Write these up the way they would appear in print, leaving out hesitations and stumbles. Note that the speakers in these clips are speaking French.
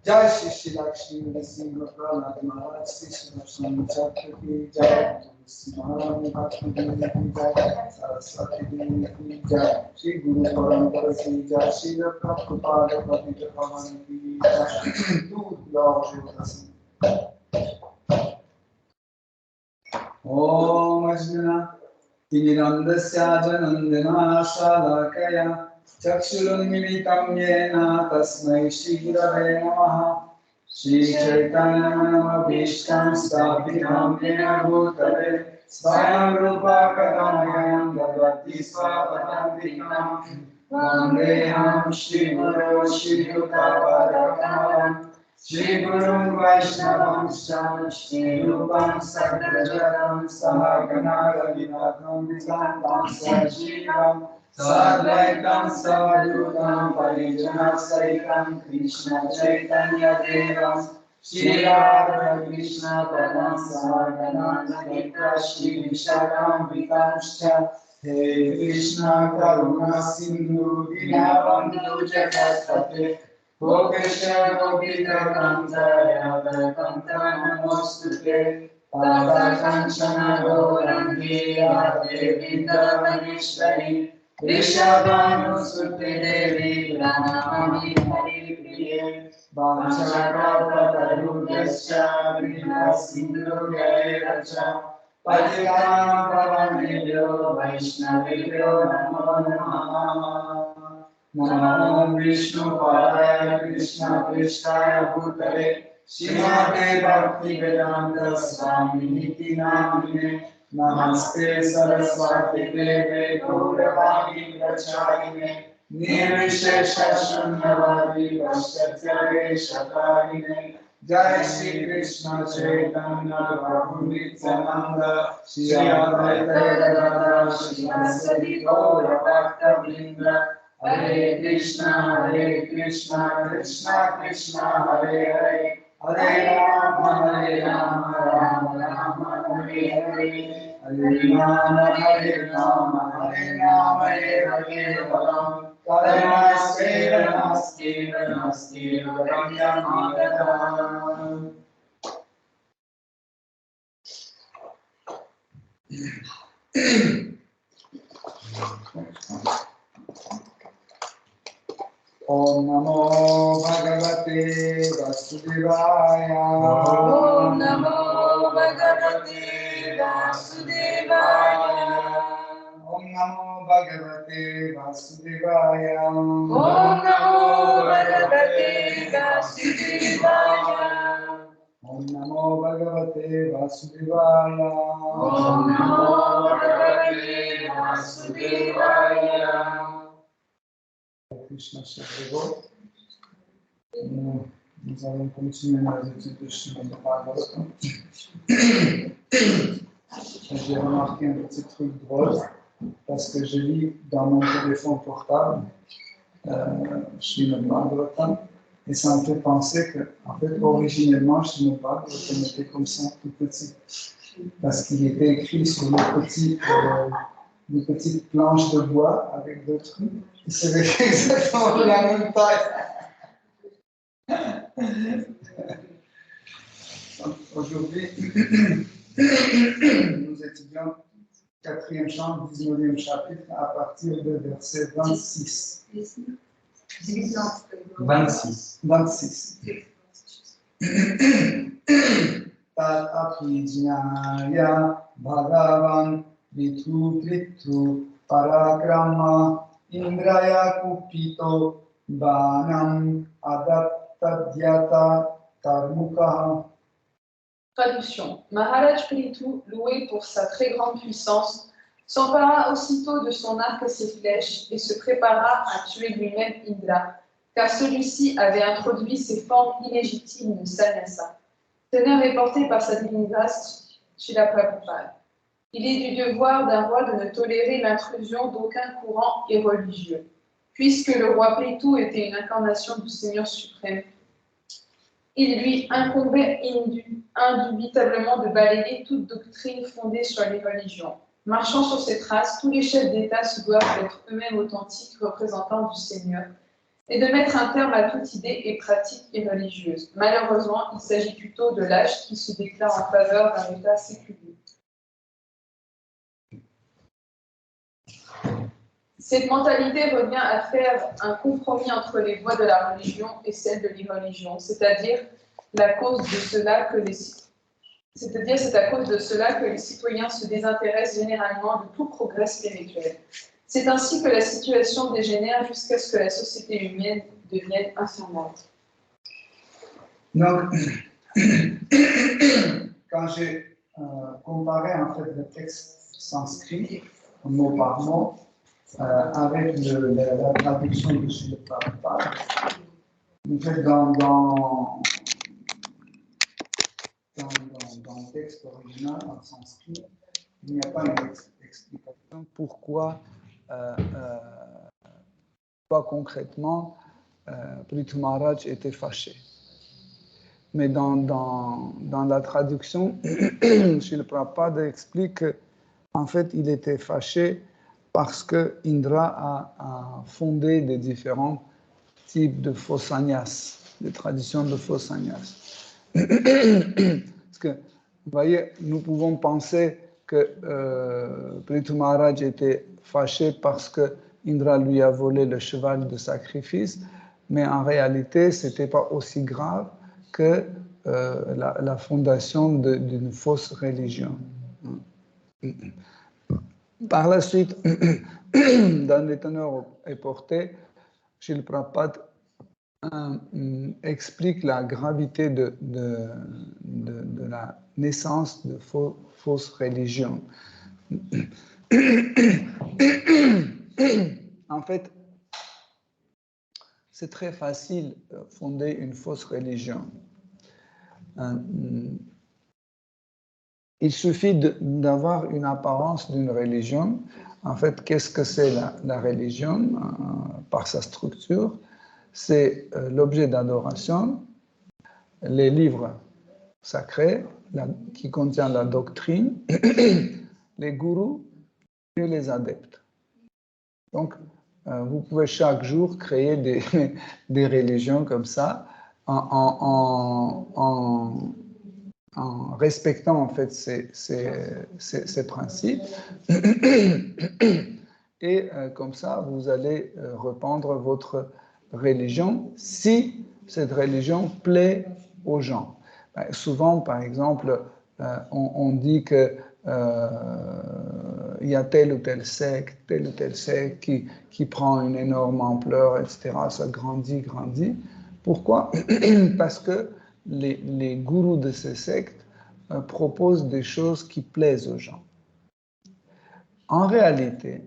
Jai Shri Lakshmi Nrsimha Prahlad Maharaj Shri Lakshmi Chakra ki Jai Maharani Bhakti Devi ki Jai Saraswati Devi ki Jai Shri Guru Parampara ki Jai Shri Prabhupada Patita Pavan ki Jai Tu Lord Om Ajna Tinirandasya Janandana Shalakaya Chakshurunmilitam yena tasmai Shri Gurave Namaha Shri Chaitanya Manavishtam Sthapitam yena bhutale Svayam Rupa Kadamayam Dadvati Svapadantikam Vandeham Shri Guru Shri Yuktavadakamalam Shri Guru Vaishnavam Shri Rupam Sagrajatam Sahagana Raghunathan Visantam Sajivam Sadvaitam Sadhutam Parijana Saitam Krishna Chaitanya Devam Shri Radha Krishna Padam Sahagana Nagita Shri Vishakam Vitamscha He Krishna Karuna Sindhu Dinabandhu Jagaspate Gopesha Gopika Kanta Yada Kanta Namostute Pada Kanchana Gorangi Radhe Vrindavaneshwari Vrishabhanu Sute Devi Pranamami Hari Priye Vanchakalpa Tarubhyascha Viva Sindhu Gairacha Patitanam Pavanebhyo Vaishnavebhyo Namo Namaha Namo Vishnu Padaya Krishna Prishthaya Bhutale Srimate Bhakti Vedanta Swami Niti Namine Namaste Saraswati Deve Gauravani Pracharine Nirvishesha Shunyavadi Vaśyatyare Shatarine Jai Shri Krishna Chaitanya Prabhu Nityananda Shri Advaita Gadadhara Shri Vasadi Gaura Bhakta Vrinda Hare Krishna Krishna Krishna Hare Hare Hare Rama Rama Rama Hare Hare Hare Rama Hare Rama Eva Eva Karanaste Naste Ramyamagata Om Namo Bhagavate Vasudevaya Om Namo Bhagavate Vasudevaya Om Namo Bhagavate Vasudevaya Om Namo Bhagavate Vasudevaya Om Namo Bhagavate Vasudevaya Om Namo Bhagavate Vasudevaya Krishna Shadavo. Nous allons continuer nos études de Srimad Bhagavatam. J'ai remarqué un petit truc drôle parce que je lis dans mon téléphone portable Srimad Bhagavatam, et ça me fait penser que, en fait, originellement, Srimad Bhagavatam était comme ça, tout petit, parce qu'il était écrit sur des petites planches de bois avec deux trucs, et c'est exactement de la même taille. Aujourd'hui, nous étudions 4e chambre, 19e chapitre, à partir de verset 26. 26. Tad apijnaya bhagavan vitru parakrama indraya kupito banam adattadyata karmukaha. Traduction. Maharaj Prithu, loué pour sa très grande puissance, s'empara aussitôt de son arc et ses flèches et se prépara à tuer lui-même Indra, car celui-ci avait introduit ses formes illégitimes de sannyasa. Teneur est porté par sa divine grâce, Srila Prabhupada. Il est du devoir d'un roi de ne tolérer l'intrusion d'aucun courant irreligieux. Puisque le roi Prithu était une incarnation du Seigneur suprême, il lui incombait indubitablement de balayer toute doctrine fondée sur les religions. Marchant sur ses traces, tous les chefs d'État se doivent être eux-mêmes authentiques représentants du Seigneur et de mettre un terme à toute idée et pratique irreligieuse. Malheureusement, il s'agit plutôt de l'âge qui se déclare en faveur d'un État séculier. Cette mentalité revient à faire un compromis entre les voies de la religion et celles de l'irreligion, c'est-à-dire c'est à cause de cela que les citoyens se désintéressent généralement de tout progrès spirituel. C'est ainsi que la situation dégénère jusqu'à ce que la société humaine devienne infernale. Donc, quand j'ai comparé en fait le texte sanskrit, mot par mot, avec la traduction de Srila Prabhupada, en fait, dans le texte original en sanskrit, il n'y a pas une explication pourquoi concrètement Prithu Maharaj était fâché. Mais dans la traduction, Srila Prabhupada explique qu'en fait, il était fâché parce que Indra a fondé des différents types de faux sannyas, des traditions de faux sannyas. Parce que, vous voyez, nous pouvons penser que Prithu Maharaj était fâché parce que Indra lui a volé le cheval de sacrifice, mais en réalité, ce n'était pas aussi grave que la fondation d'une fausse religion. Par la suite, dans les teneurs et portées, Srila Prabhupada explique la gravité de la naissance de fausses religions. En fait, c'est très facile de fonder une fausse religion. Il suffit d'avoir une apparence d'une religion. En fait, qu'est-ce que c'est la religion par sa structure? C'est l'objet d'adoration, les livres sacrés qui contiennent la doctrine, les gourous et les adeptes. Donc, vous pouvez chaque jour créer des religions comme ça en respectant en fait ces principes. Et comme ça, vous allez répandre votre religion si cette religion plaît aux gens. Souvent, par exemple, on dit que il y a telle ou telle secte qui prend une énorme ampleur, etc. Ça grandit. Pourquoi? Parce que les gourous de ces sectes proposent des choses qui plaisent aux gens. En réalité,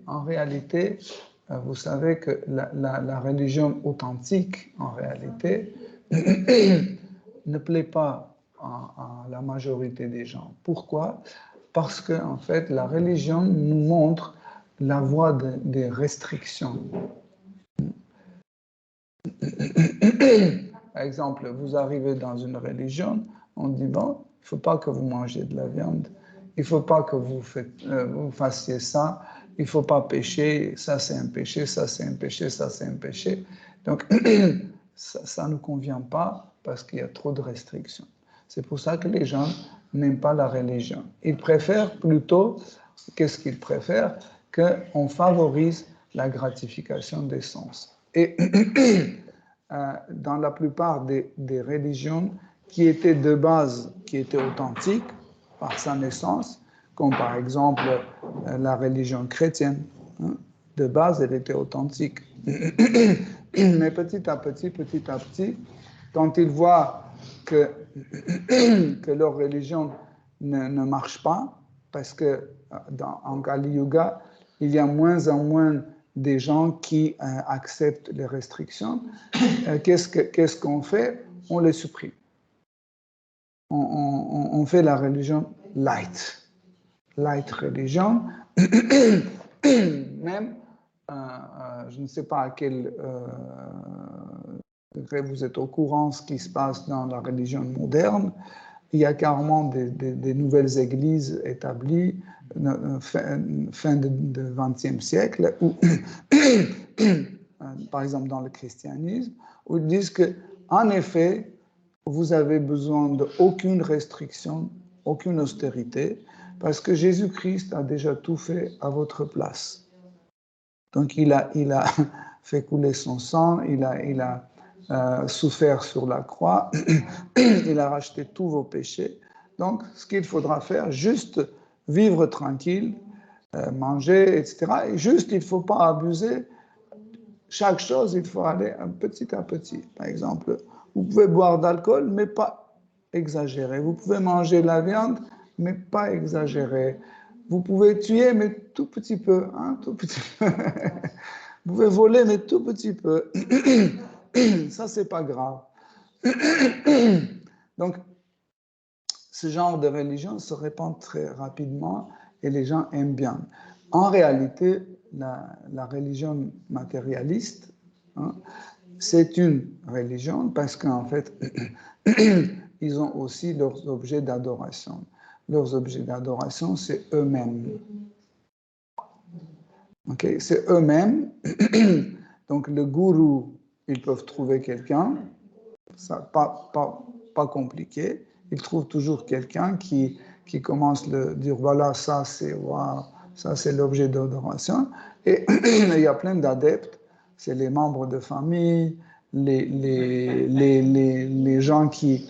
vous savez que la religion authentique, en réalité, ne plaît pas à la majorité des gens. Pourquoi? Parce que, en fait, la religion nous montre la voie des restrictions. Par exemple, vous arrivez dans une religion, on dit, bon, il ne faut pas que vous mangez de la viande, il ne faut pas que vous fassiez ça, il ne faut pas pécher, ça c'est un péché, ça c'est un péché, ça c'est un péché. Donc, ça ne convient pas parce qu'il y a trop de restrictions. C'est pour ça que les gens n'aiment pas la religion. Ils préfèrent plutôt, qu'est-ce qu'ils préfèrent? Qu'on favorise la gratification des sens. Et dans la plupart des religions qui étaient de base, qui étaient authentiques par sa naissance, comme par exemple la religion chrétienne, hein, de base, elle était authentique. Mais petit à petit, quand ils voient que leur religion ne marche pas, parce que en Kali Yuga, il y a moins en moins des gens qui acceptent les restrictions. Qu'est-ce qu'on fait? On les supprime. On fait la religion light religion. Même, je ne sais pas à quel degré vous êtes au courant de ce qui se passe dans la religion moderne. Il y a carrément des nouvelles églises établies fin du XXe siècle, où, par exemple dans le christianisme, où ils disent qu'en effet, vous avez besoin d'aucune restriction, aucune austérité, parce que Jésus-Christ a déjà tout fait à votre place. Donc il a fait couler son sang, il a souffert sur la croix, il a racheté tous vos péchés. Donc, ce qu'il faudra faire, juste vivre tranquille, manger, etc. Et juste, il ne faut pas abuser. Chaque chose, il faut aller petit à petit. Par exemple, vous pouvez boire d'alcool, mais pas exagérer. Vous pouvez manger de la viande, mais pas exagérer. Vous pouvez tuer, mais tout petit peu. Hein, tout petit peu. Vous pouvez voler, mais tout petit peu. Ça, c'est pas grave. Donc, ce genre de religion se répand très rapidement et les gens aiment bien. En réalité, la religion matérialiste, hein, c'est une religion parce qu'en fait, ils ont aussi leurs objets d'adoration. Leurs objets d'adoration, c'est eux-mêmes. Okay? C'est eux-mêmes. Donc, le gourou, ils peuvent trouver quelqu'un, ça pas compliqué. Ils trouvent toujours quelqu'un qui commence à dire voilà, ça c'est wow, ça c'est l'objet d'adoration. Et il y a plein d'adeptes, c'est les membres de famille, les gens qui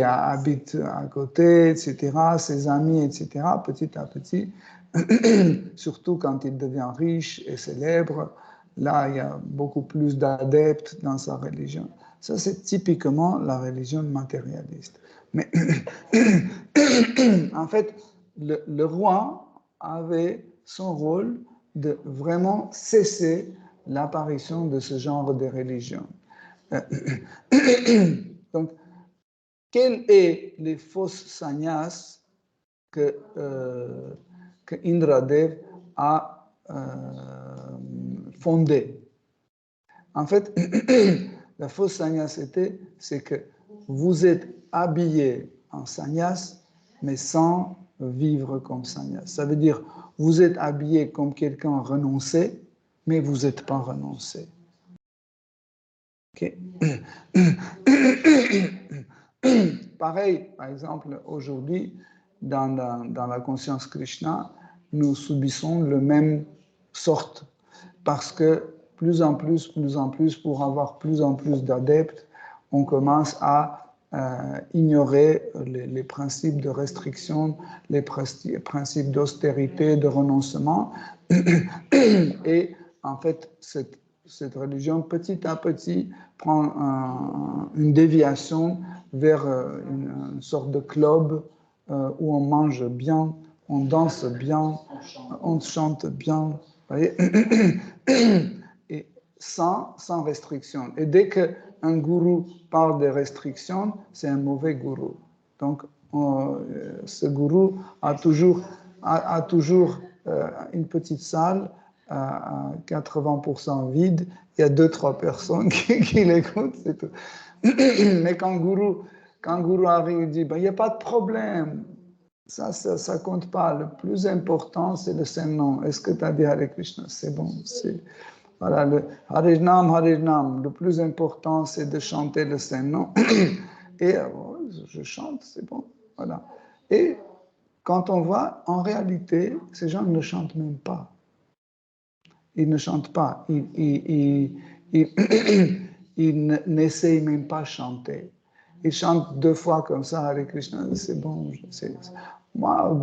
habitent à côté, etc., ses amis, etc., petit à petit, surtout quand il devient riche et célèbre, là il y a beaucoup plus d'adeptes dans sa religion. Ça, c'est typiquement la religion matérialiste. Mais en fait, le roi avait son rôle de vraiment cesser l'apparition de ce genre de religion. Donc, quels sont les fausses sannyas que Indradev a fondées? En fait, la fausse sannyasité, c'est que vous êtes habillé en sannyas, mais sans vivre comme sannyas. Ça veut dire, vous êtes habillé comme quelqu'un renoncé, mais vous n'êtes pas renoncé. Okay. Pareil, par exemple, aujourd'hui, dans la conscience Krishna, nous subissons la même sorte, parce que plus en plus, pour avoir plus en plus d'adeptes, on commence à ignorer les principes de restriction, les principes d'austérité, de renoncement. Et en fait, cette religion, petit à petit, prend une déviation vers une sorte de club où on mange bien, on danse bien, on chante bien. Vous voyez. Et sans restriction. Et dès qu'un gourou parle de restriction, c'est un mauvais gourou. Donc, ce gourou a toujours une petite salle à 80% vide, il y a 2-3 personnes qui l'écoutent, c'est tout. Mais quand Guru arrive et dit, ben, il n'y a pas de problème, ça compte pas. Le plus important, c'est le Saint-Nom. Est-ce que tu as dit Hare Krishna? C'est bon. Voilà, le Harinam, le plus important, c'est de chanter le Saint-Nom. Et je chante, c'est bon. Voilà. Et quand on voit, en réalité, ces gens ne chantent même pas. Ils ne chantent pas. Ils n'essayent même pas de chanter. Ils chantent 2 fois comme ça, Hare Krishna, c'est bon. Moi, mon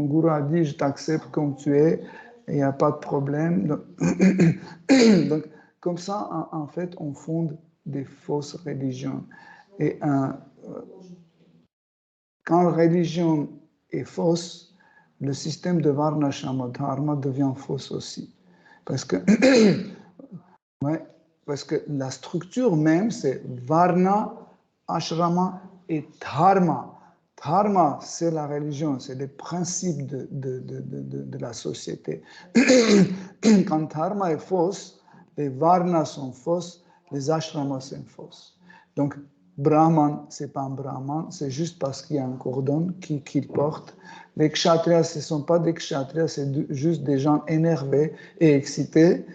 Guru a dit, je t'accepte comme tu es, il n'y a pas de problème. Donc, comme ça, en fait, on fonde des fausses religions. Et quand la religion est fausse, le système de Varna Shrama Dharma devient fausse aussi. Parce que la structure même, c'est Varna, Ashrama et Dharma. Dharma, c'est la religion, c'est les principes de la société. Quand Dharma est fausse, les Varnas sont fausses, les Ashramas sont fausses. Donc, Brahman, c'est pas un Brahman, c'est juste parce qu'il y a un cordon qu'il porte. Les Kshatriyas, ce ne sont pas des Kshatriyas, c'est juste des gens énervés et excités.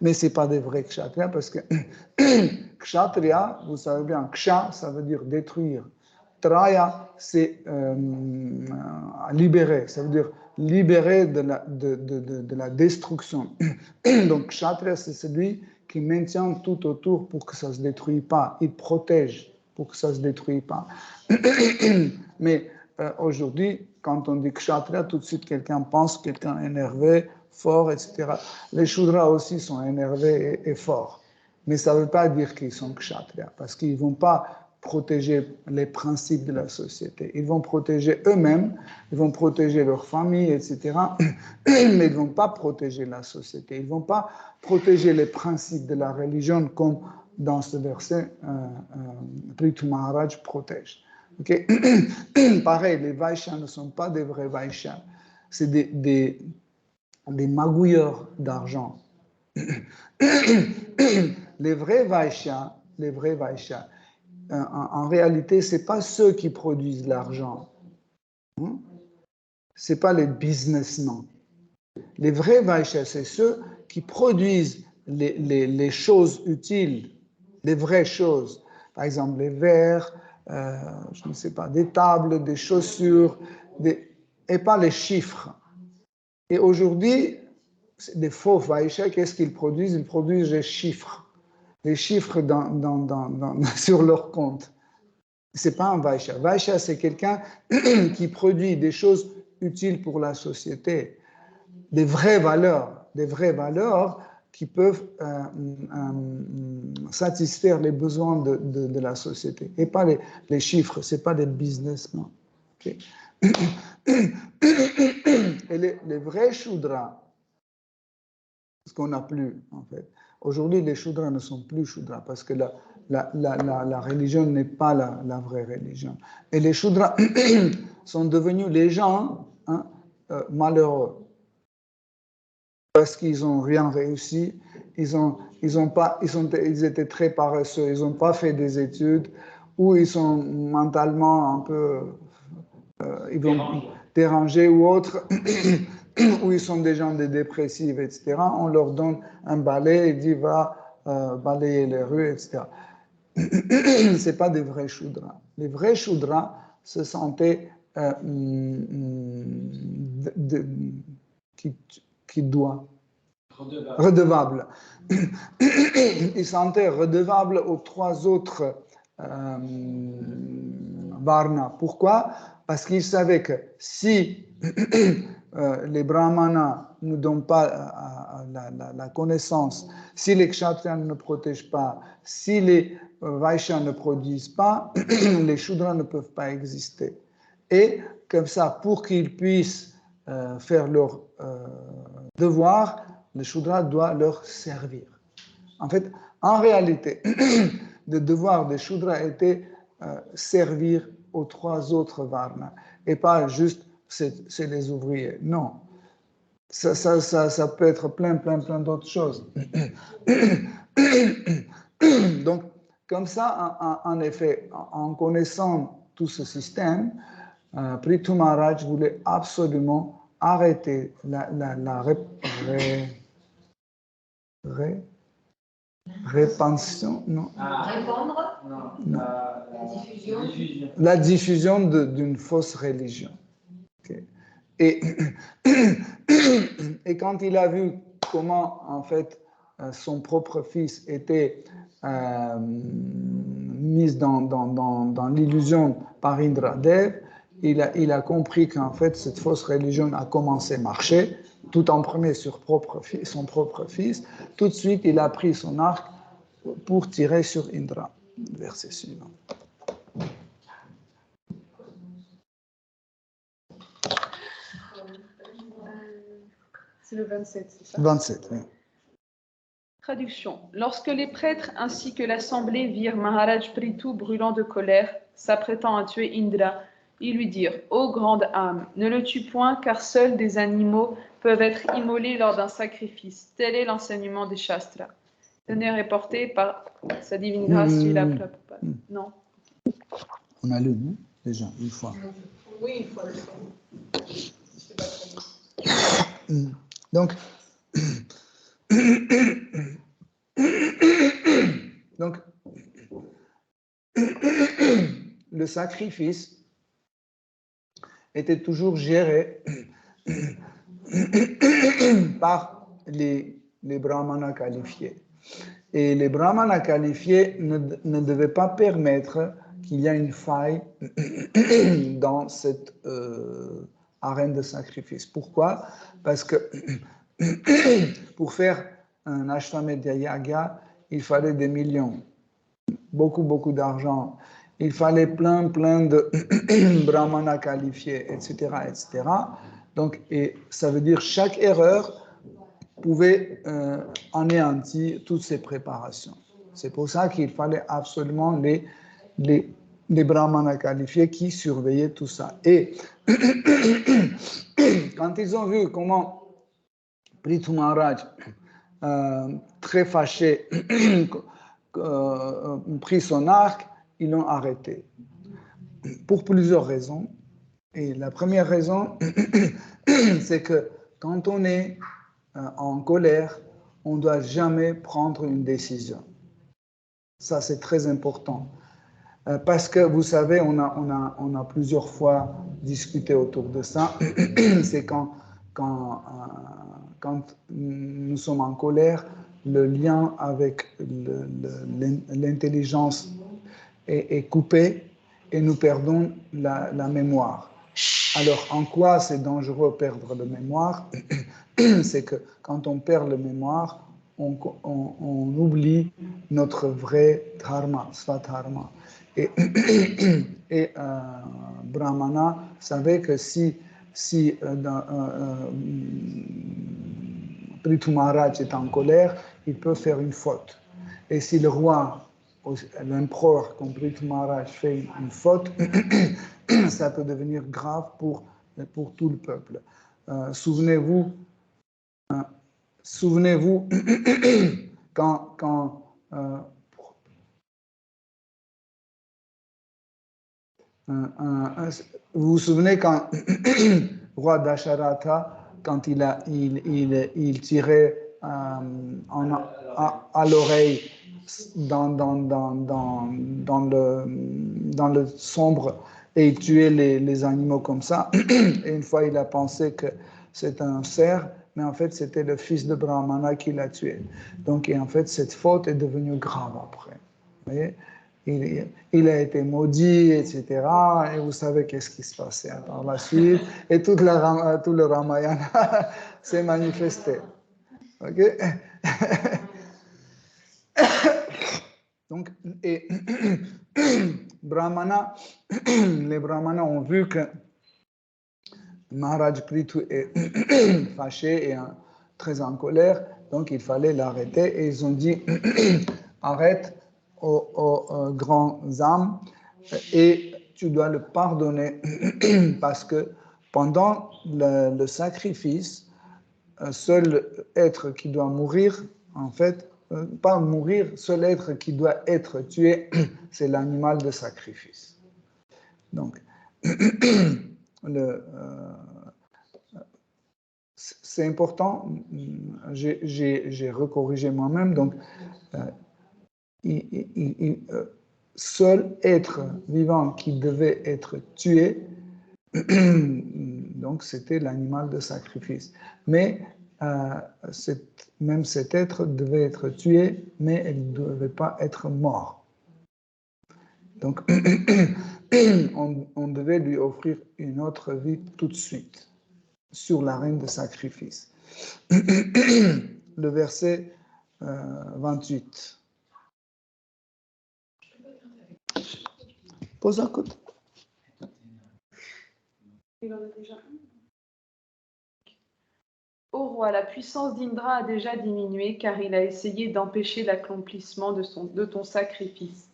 Mais ce n'est pas des vrais Kshatriyas parce que Kshatriya, vous savez bien, Ksha, ça veut dire détruire. Traya, c'est libérer, ça veut dire libérer de la destruction. Donc Kshatriya, c'est celui qui maintient tout autour pour que ça ne se détruise pas. Il protège pour que ça ne se détruise pas. Mais aujourd'hui, quand on dit Kshatriya, tout de suite quelqu'un pense, quelqu'un énervé, fort, etc. Les Shudras aussi sont énervés et forts. Mais ça ne veut pas dire qu'ils sont Kshatriyas, parce qu'ils ne vont pas protéger les principes de la société. Ils vont protéger eux-mêmes, ils vont protéger leur famille, etc. Mais ils ne vont pas protéger la société. Ils ne vont pas protéger les principes de la religion comme dans ce verset, Prithu Maharaj protège. Okay? Pareil, les Vaishyas ne sont pas des vrais Vaishyas. C'est des magouilleurs d'argent. Les vrais Vaishyas, en réalité, ce n'est pas ceux qui produisent l'argent. Ce n'est pas les businessmen. Les vrais Vaishyas, c'est ceux qui produisent les choses utiles, les vraies choses. Par exemple, les verres, je ne sais pas, des tables, des chaussures, et pas les chiffres. Et aujourd'hui, les faux Vaishyas, qu'est-ce qu'ils produisent? Ils produisent les chiffres sur leur compte. Ce n'est pas un Vaishya. Vaishya, c'est quelqu'un qui produit des choses utiles pour la société, des vraies valeurs qui peuvent satisfaire les besoins de la société. Et pas les chiffres, ce n'est pas des businessmen. Okay. Et les vrais Shudras, ce qu'on n'a plus, en fait. Aujourd'hui, les Shudras ne sont plus Shudras parce que la religion n'est pas la vraie religion. Et les Shudras sont devenus les gens malheureux parce qu'ils n'ont rien réussi, ils étaient très paresseux, ils n'ont pas fait des études, ou ils sont mentalement un peu dérangés ou autres. Où ils sont des gens dépressifs, etc. On leur donne un balai et dit va balayer les rues, etc. Ce n'est pas des vrais Shudras. Les vrais Shudras se sentaient redevables. Ils se sentaient redevables aux 3 autres Varnas. Pourquoi? Parce qu'ils savaient que si les brahmanas ne donnent pas la connaissance, si les kshatriyas ne protègent pas, si les vaishyas ne produisent pas, les shudras ne peuvent pas exister. Et comme ça, pour qu'ils puissent faire leur devoir, le shudra doit leur servir. En fait, en réalité, le devoir des shudras était servir aux 3 autres varnas et pas juste c'est les ouvriers. Non. Ça peut être plein d'autres choses. Donc, comme ça, en effet, en connaissant tout ce système, Prithu Maharaj voulait absolument arrêter la répansion, non. Répandre Non. La diffusion. La diffusion d'une fausse religion. Okay. Et quand il a vu comment, en fait, son propre fils était mis dans l'illusion par Indradev, il a compris qu'en fait, cette fausse religion a commencé à marcher, tout en premier sur son propre fils. Tout de suite, il a pris son arc pour tirer sur Indra. Verset suivant. C'est le 27, c'est ça? 27, oui. Traduction. Lorsque les prêtres ainsi que l'assemblée virent Maharaj Prithu brûlant de colère, s'apprêtant à tuer Indra, ils lui dirent « Ô grande âme, ne le tue point, car seuls des animaux peuvent être immolés lors d'un sacrifice. Tel est l'enseignement des Shastras. » Donné et porté par sa divine grâce, Srila Prabhupada. Non. On a lu, non? Déjà, une fois. Oui, une fois. Donc, le sacrifice était toujours géré par les brahmanas qualifiés. Et les brahmanas qualifiés ne devaient pas permettre qu'il y ait une faille dans cette arène de sacrifice. Pourquoi? Parce que pour faire un Ashwamedha Yaga, il fallait des millions, beaucoup d'argent. Il fallait plein de brahmanas qualifiés, etc., etc. Donc, et ça veut dire chaque erreur pouvait anéantir toutes ces préparations. C'est pour ça qu'il fallait absolument les brahmanas qualifiés qui surveillaient tout ça. Et quand ils ont vu comment Prithu Maharaj, très fâché, prit son arc, ils l'ont arrêté. Pour plusieurs raisons. Et la première raison, c'est que quand on est en colère, on ne doit jamais prendre une décision. Ça, c'est très important. Parce que, vous savez, on a plusieurs fois discuté autour de ça. C'est quand nous sommes en colère, le lien avec l'intelligence est coupé et nous perdons la mémoire. Alors, en quoi c'est dangereux perdre la mémoire? C'est que quand on perd la mémoire, on oublie notre vrai dharma, swadharma. Et Brahmana savait que si Prithu Maharaj est en colère, il peut faire une faute. Et si le roi, l'empereur, comme Prithu Maharaj, fait une faute, ça peut devenir grave pour tout le peuple. Souvenez-vous quand vous vous souvenez quand roi Dasharatha, quand il tirait à l'oreille dans le sombre et il tuait les animaux comme ça. Et une fois, il a pensé que c'était un cerf, mais en fait, c'était le fils de Brahmana qui l'a tué. Donc, et en fait, cette faute est devenue grave après. Vous voyez? Il a été maudit, etc. Et vous savez qu'est-ce qui se passait par la suite. Et tout le Ramayana s'est manifesté. OK? Donc, et les Brahmanas ont vu que Maharaj Prithu est fâché et très en colère, donc il fallait l'arrêter. Et ils ont dit, arrête aux grands âmes et tu dois le pardonner parce que pendant le sacrifice, seul être qui doit mourir, en fait, pas mourir, seul être qui doit être tué, c'est l'animal de sacrifice. Donc, c'est important, j'ai recorrigé moi-même, donc seul être vivant qui devait être tué, donc c'était l'animal de sacrifice. Mais même cet être devait être tué, mais il ne devait pas être mort. Donc on devait lui offrir une autre vie tout de suite sur l'arène de sacrifice. Le verset 28. Pose un côté. Il en a déjà un. Ô roi, la puissance d'Indra a déjà diminué car il a essayé d'empêcher l'accomplissement de ton sacrifice.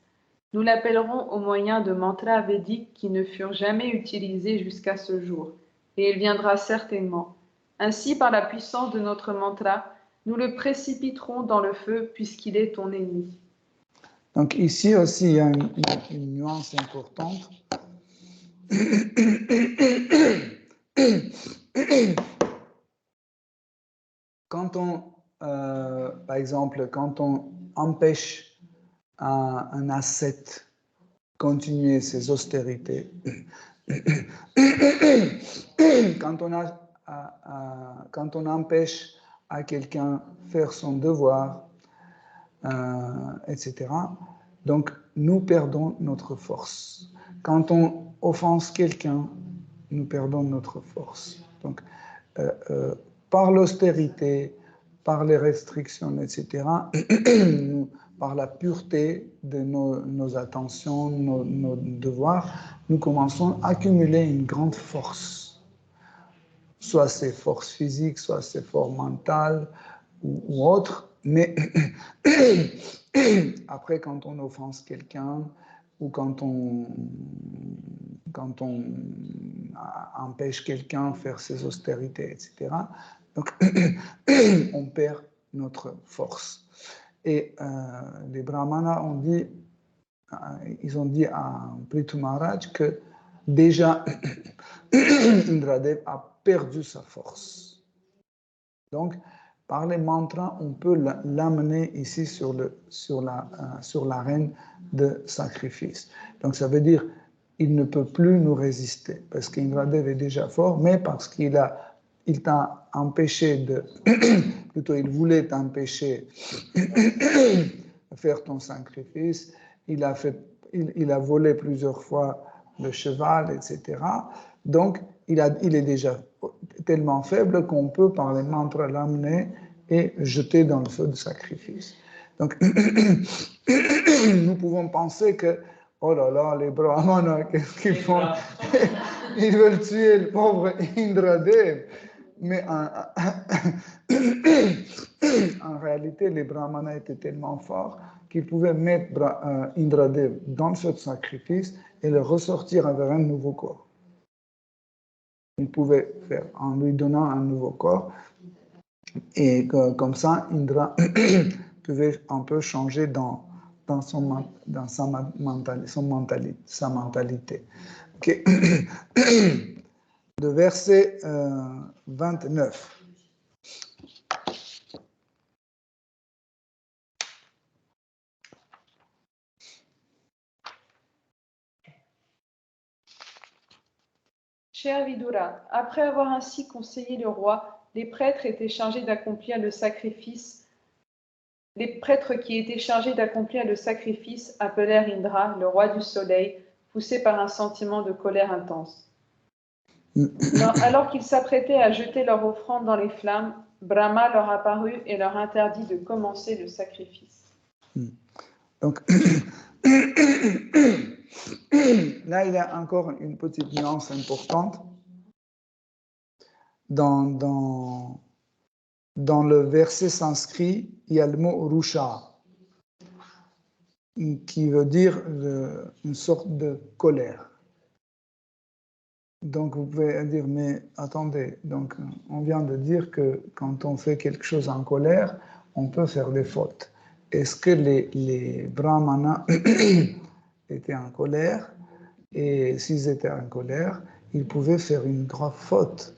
Nous l'appellerons au moyen de mantras védiques qui ne furent jamais utilisés jusqu'à ce jour, et il viendra certainement. Ainsi, par la puissance de notre mantra, nous le précipiterons dans le feu puisqu'il est ton ennemi. Donc ici aussi, il y a une nuance importante. Quand par exemple, quand on empêche un ascète continuer ses austérités, quand on empêche à quelqu'un faire son devoir, etc., donc nous perdons notre force. Quand on offense quelqu'un, nous perdons notre force. Donc, par l'austérité, par les restrictions, etc., par la pureté de nos attentions, nos devoirs, nous commençons à accumuler une grande force. Soit c'est force physique, soit c'est force mentale ou autre, mais après, quand on offense quelqu'un ou quand on empêche quelqu'un de faire ses austérités, etc., donc on perd notre force. Et les brahmanas ont dit, ils ont dit à Prithu Maharaj que déjà Indradev a perdu sa force. Donc, par les mantras, on peut l'amener ici sur l'arène de sacrifice. Donc, ça veut dire il ne peut plus nous résister parce qu'Indradev est déjà fort, mais parce qu'il t'a empêché plutôt il voulait t'empêcher de faire ton sacrifice. Il a volé plusieurs fois le cheval, etc. Donc, il est déjà tellement faible qu'on peut, par les mantras, l'amener et jeter dans le feu de sacrifice. Donc, nous pouvons penser que, oh là là, les brahmanas, qu'est-ce qu'ils font? Ils veulent tuer le pauvre Indradev. Mais en réalité, les brahmanas étaient tellement forts qu'ils pouvaient mettre Indradev dans le feu de sacrifice et le ressortir avec un nouveau corps. Il pouvait faire en lui donnant un nouveau corps. Et comme ça, Indra pouvait un peu changer dans sa mentalité. Okay. Le verset 29. Cher Vidura, après avoir ainsi conseillé le roi, les prêtres étaient chargés d'accomplir le sacrifice. Les prêtres qui étaient chargés d'accomplir le sacrifice appelèrent Indra, le roi du soleil, poussé par un sentiment de colère intense. Alors qu'ils s'apprêtaient à jeter leur offrande dans les flammes, Brahma leur apparut et leur interdit de commencer le sacrifice. Donc, là, il y a encore une petite nuance importante. Dans le verset sanskrit, il y a le mot rusha, qui veut dire une sorte de colère. Donc, vous pouvez dire, mais attendez, donc, on vient de dire que quand on fait quelque chose en colère, on peut faire des fautes. Est-ce que les brahmanas étaient en colère? Et s'ils étaient en colère, ils pouvaient faire une grave faute.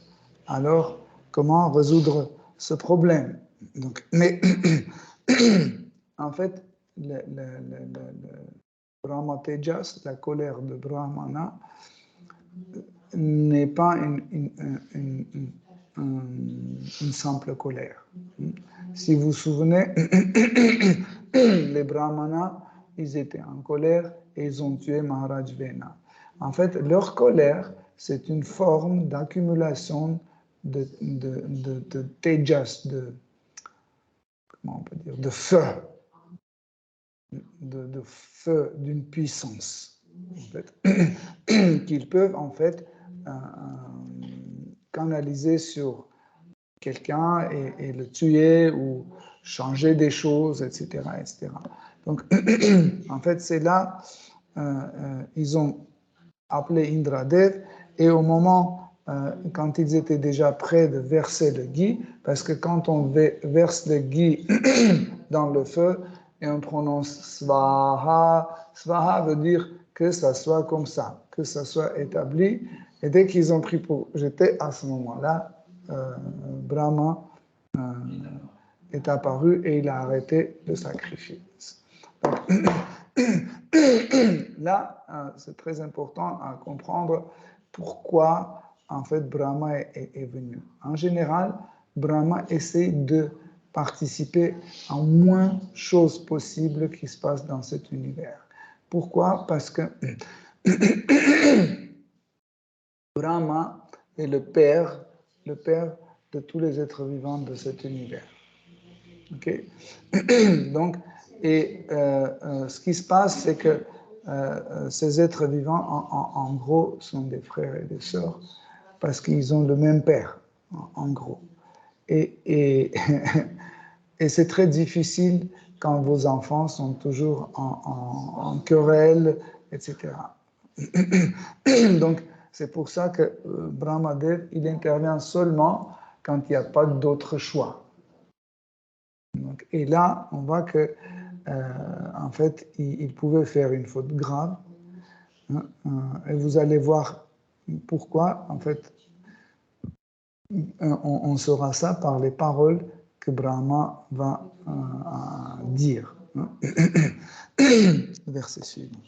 Alors, comment résoudre ce problème? Donc, mais en fait, le Brahma Tejas, la colère de Brahmana, n'est pas une simple colère. Si vous vous souvenez, les Brahmanas, ils étaient en colère et ils ont tué Maharaj Vena. En fait, leur colère, c'est une forme d'accumulation de tejas, comment on peut dire, de feu, de feu, d'une puissance, en fait, qu'ils peuvent en fait canaliser sur quelqu'un et le tuer ou changer des choses, etc. etc. Donc, en fait, c'est là, ils ont appelé Indradev et au moment, quand ils étaient déjà prêts de verser le ghee, parce que quand on verse le ghee dans le feu et on prononce Svaha, Svaha veut dire que ça soit comme ça, que ça soit établi. Et dès qu'ils ont pris pour jeter, à ce moment-là, Brahma est apparu et il a arrêté le sacrifice. Donc, là, c'est très important à comprendre pourquoi, en fait, Brahma est venu. En général, Brahma essaie de participer à moins de choses possibles qui se passent dans cet univers. Pourquoi? Parce que Brahma est le père de tous les êtres vivants de cet univers. Okay? Donc, ce qui se passe, c'est que ces êtres vivants, en gros, sont des frères et des sœurs parce qu'ils ont le même père, en gros. Et c'est très difficile quand vos enfants sont toujours en querelle, etc. Donc, c'est pour ça que Brahmadev, il intervient seulement quand il n'y a pas d'autre choix. Donc, et là, on voit que, en fait, il pouvait faire une faute grave. Hein, et vous allez voir pourquoi, en fait, on saura ça par les paroles que Brahma va dire. Hein. Verset suivant.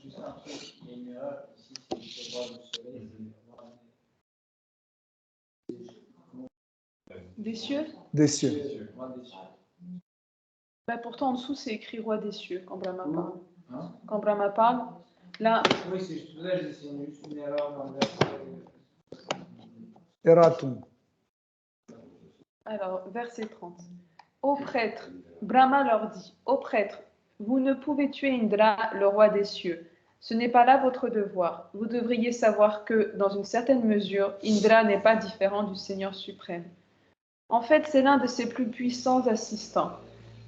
Des cieux? Des cieux. Bah, pourtant, en dessous, c'est écrit roi des cieux quand Brahma parle. Quand Brahma parle, là. Oui, c'est juste une erreur dans le verset. Eratum. Alors, verset 30. Ô prêtre, Brahma leur dit, ô prêtre, vous ne pouvez tuer Indra, le roi des cieux. Ce n'est pas là votre devoir. Vous devriez savoir que, dans une certaine mesure, Indra n'est pas différent du Seigneur suprême. En fait, c'est l'un de ses plus puissants assistants.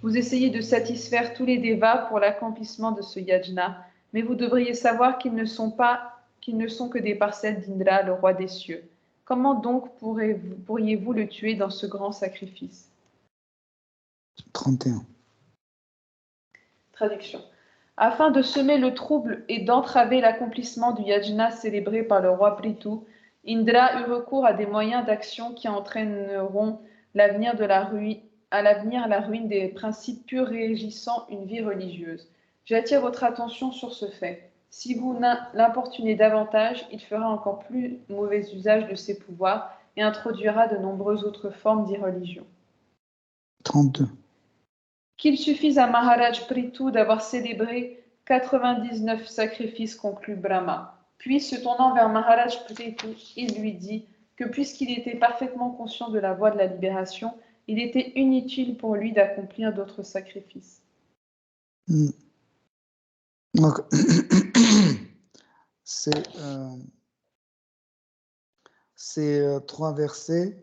Vous essayez de satisfaire tous les devas pour l'accomplissement de ce yajna, mais vous devriez savoir qu'ils ne sont que des parcelles d'Indra, le roi des cieux. Comment donc pourriez-vous le tuer dans ce grand sacrifice? 31. Traduction. Afin de semer le trouble et d'entraver l'accomplissement du yajna célébré par le roi Prithu, Indra eut recours à des moyens d'action qui entraîneront à l'avenir la ruine des principes purs régissant une vie religieuse. J'attire votre attention sur ce fait. Si vous l'importunez davantage, il fera encore plus mauvais usage de ses pouvoirs et introduira de nombreuses autres formes d'irreligion. 32. Qu'il suffise à Maharaj Prithu d'avoir célébré 99 sacrifices, conclut Brahma. Puis, se tournant vers Maharaj Prithu, il lui dit que puisqu'il était parfaitement conscient de la voie de la libération, il était inutile pour lui d'accomplir d'autres sacrifices. Donc, ces trois versets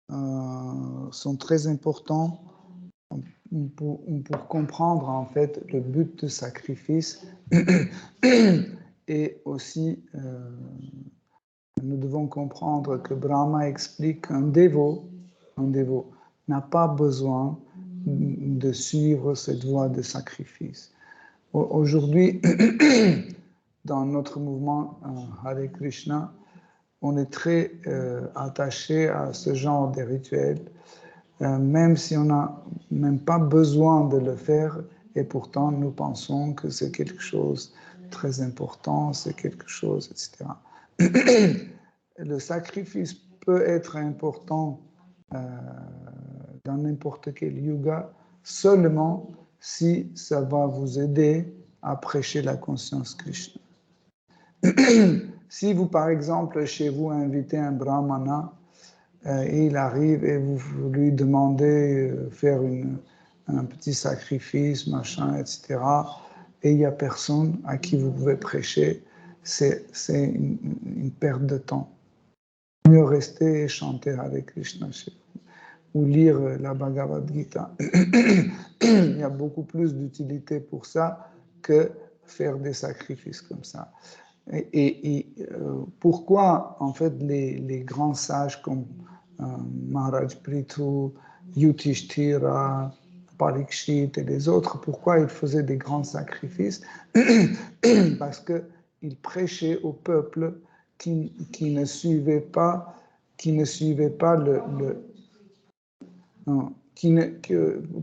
sont très importants pour comprendre en fait le but de sacrifice et aussi nous devons comprendre que Brahma explique qu'un dévot n'a pas besoin de suivre cette voie de sacrifice. Aujourd'hui, dans notre mouvement Hare Krishna, on est très attaché à ce genre de rituels, même si on n'a même pas besoin de le faire, et pourtant nous pensons que c'est quelque chose de très important, c'est quelque chose, etc. Le sacrifice peut être important dans n'importe quel yoga seulement si ça va vous aider à prêcher la conscience Krishna. Si vous, par exemple, chez vous, invitez un brahmana et il arrive et vous lui demandez de faire un petit sacrifice, machin, etc., et il n'y a personne à qui vous pouvez prêcher, c'est une perte de temps. Mieux rester et chanter Hare Krishna chez vous, ou lire la Bhagavad Gita. Il y a beaucoup plus d'utilité pour ça que faire des sacrifices comme ça. Et pourquoi, en fait, les grands sages comme Maharaj Prithu, Yudhishthira, Parikshit et les autres, pourquoi ils faisaient des grands sacrifices? Parce qu'ils prêchaient au peuple qui ne suivait pas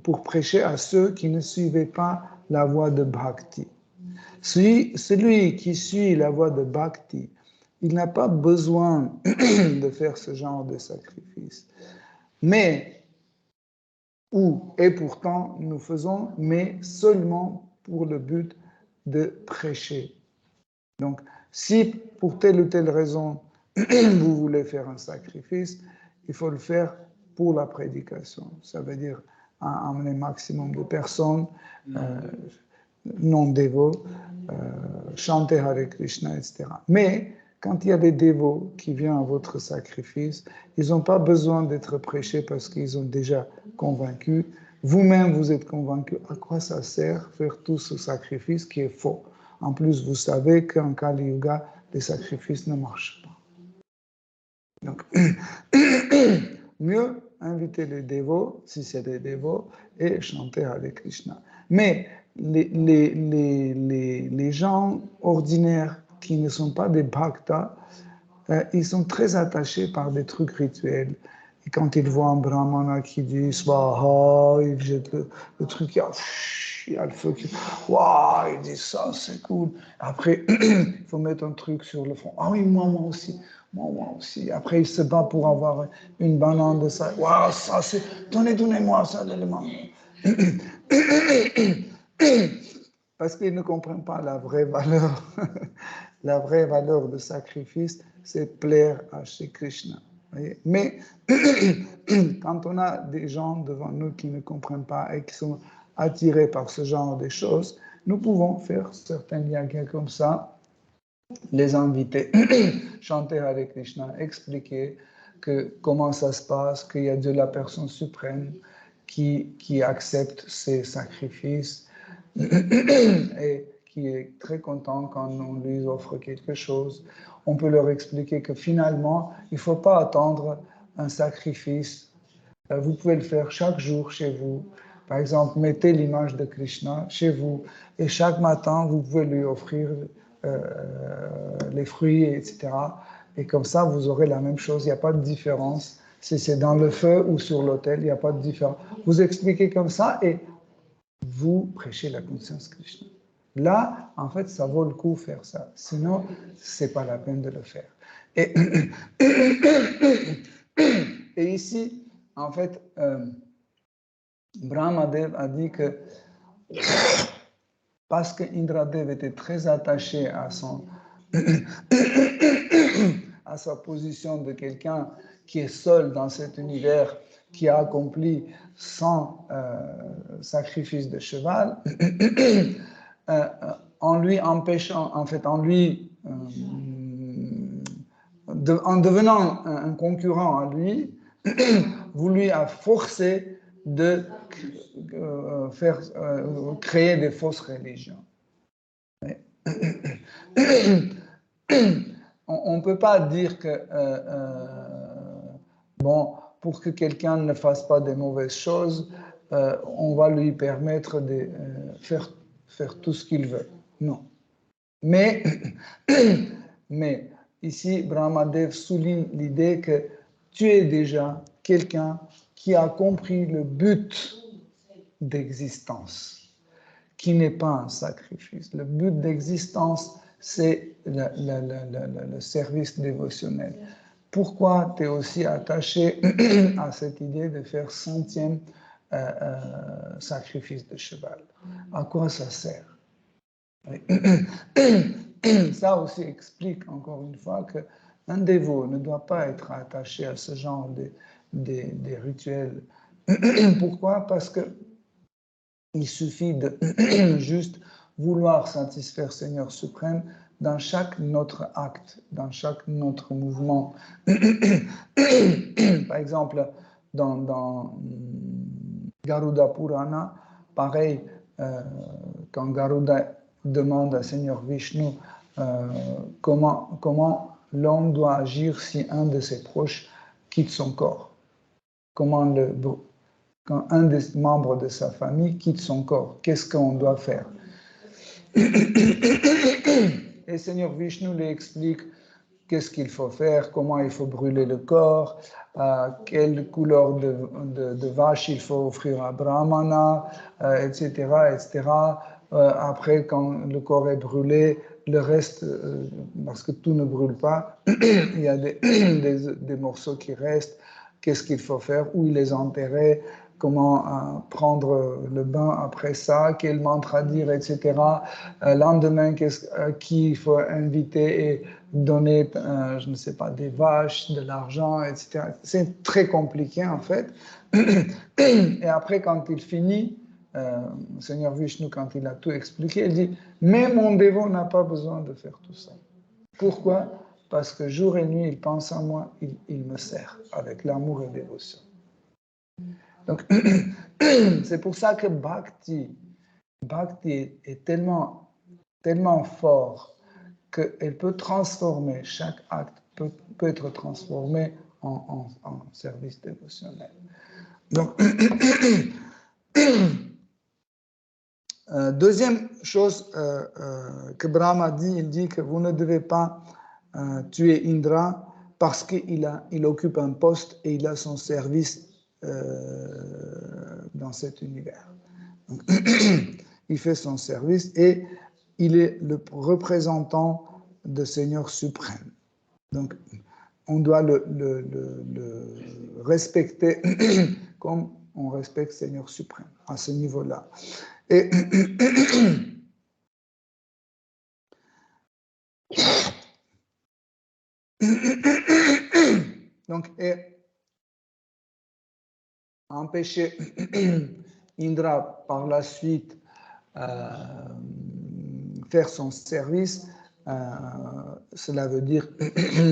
pour prêcher à ceux qui ne suivaient pas la voie de Bhakti. Celui qui suit la voie de Bhakti, il n'a pas besoin de faire ce genre de sacrifice. Et pourtant, nous faisons, mais seulement pour le but de prêcher. Donc, si pour telle ou telle raison, vous voulez faire un sacrifice, il faut le faire pour la prédication. Ça veut dire amener un maximum de personnes non dévots, chanter Hare Krishna, etc. Mais quand il y a des dévots qui viennent à votre sacrifice, ils n'ont pas besoin d'être prêchés parce qu'ils ont déjà convaincu. Vous-même, vous êtes convaincu. À quoi ça sert faire tout ce sacrifice qui est faux? En plus, vous savez qu'en Kali Yuga, les sacrifices ne marchent pas. Donc, mieux inviter les dévots, si c'est des dévots, et chanter Hare Krishna. Mais les gens ordinaires qui ne sont pas des bhaktas, ils sont très attachés par des trucs rituels. Et quand ils voient un brahmana qui dit Svaha, il jette le truc, il y a le feu qui. Waouh, il dit ça, c'est cool. Après, il faut mettre un truc sur le front. Ah oui, moi aussi. Moi aussi. Après, il se bat pour avoir une banane de ça. Waouh, ça, c'est. Donnez-moi ça, l'élément. Parce qu'ils ne comprennent pas la vraie valeur. La vraie valeur de sacrifice, c'est plaire à Shri Krishna. Mais quand on a des gens devant nous qui ne comprennent pas et qui sont attirés par ce genre de choses, nous pouvons faire certains yagas comme ça, les inviter, chanter Hare Krishna, expliquer comment ça se passe, qu'il y a Dieu la personne suprême qui accepte ces sacrifices et qui est très content quand on lui offre quelque chose. On peut leur expliquer que finalement, il ne faut pas attendre un sacrifice. Vous pouvez le faire chaque jour chez vous. Par exemple, mettez l'image de Krishna chez vous et chaque matin, vous pouvez lui offrir les fruits, etc. Et comme ça, vous aurez la même chose. Il n'y a pas de différence. Si c'est dans le feu ou sur l'autel, il n'y a pas de différence. Vous expliquez comme ça et vous prêchez la conscience Krishna. Là, en fait, ça vaut le coup de faire ça. Sinon, ce n'est pas la peine de le faire. Et ici, en fait, Brahmadev a dit que parce que Indradev était très attaché à sa position de quelqu'un qui est seul dans cet univers, qui a accompli 100 sacrifices de cheval, en lui empêchant, en fait, en devenant un concurrent à lui, vous lui a forcé de créer des fausses religions. on ne peut pas dire que, bon, pour que quelqu'un ne fasse pas de mauvaises choses, on va lui permettre de faire tout ce qu'il veut. Non. Mais, mais ici, Brahmadev souligne l'idée que tu es déjà quelqu'un qui a compris le but d'existence, qui n'est pas un sacrifice. Le but d'existence, c'est le service dévotionnel. Pourquoi tu es aussi attaché à cette idée de faire 100e sacrifice de cheval? À quoi ça sert? Ça aussi explique encore une fois qu'un dévot ne doit pas être attaché à ce genre de rituels. Pourquoi? Parce que il suffit de juste vouloir satisfaire Seigneur suprême dans chaque notre acte, dans chaque notre mouvement. Par exemple, dans Garuda Purana, pareil, quand Garuda demande à Seigneur Vishnu comment l'homme doit agir si un de ses proches quitte son corps. Quand un des membres de sa famille quitte son corps, qu'est-ce qu'on doit faire? Et Seigneur Vishnu lui explique qu'est-ce qu'il faut faire, comment il faut brûler le corps, quelle couleur de vache il faut offrir à Brahmana, etc., etc. Après, quand le corps est brûlé, le reste, parce que tout ne brûle pas, il y a des morceaux qui restent. Qu'est-ce qu'il faut faire, où les enterrer, comment prendre le bain après ça, quel mantra dire, etc. Lendemain, qui il faut inviter et donner, je ne sais pas, des vaches, de l'argent, etc. C'est très compliqué en fait. Et après, quand il finit, Seigneur Vishnu, quand il a tout expliqué, il dit, mais mon dévot n'a pas besoin de faire tout ça. Pourquoi? Parce que jour et nuit, il pense à moi, il me sert avec l'amour et dévotion. Donc, c'est pour ça que Bhakti est tellement, tellement fort qu'elle peut transformer, chaque acte peut être transformé en service dévotionnel. Donc, deuxième chose que Brahma dit, il dit que vous ne devez pas tuer Indra parce qu'il occupe un poste et il a son service dans cet univers. Donc, il fait son service et il est le représentant de Seigneur suprême. Donc, on doit le respecter comme on respecte Seigneur suprême, à ce niveau-là. Et donc, empêcher Indra par la suite faire son service, cela veut dire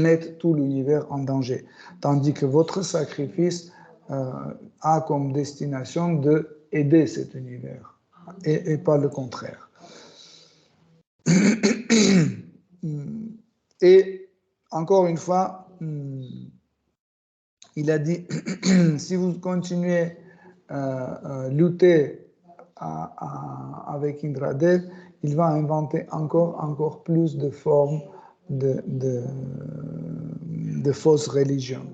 mettre tout l'univers en danger. Tandis que votre sacrifice a comme destination d'aider cet univers et pas le contraire. Et encore une fois, il a dit, si vous continuez à lutter avec Indradev, il va inventer encore plus de formes de fausses religions.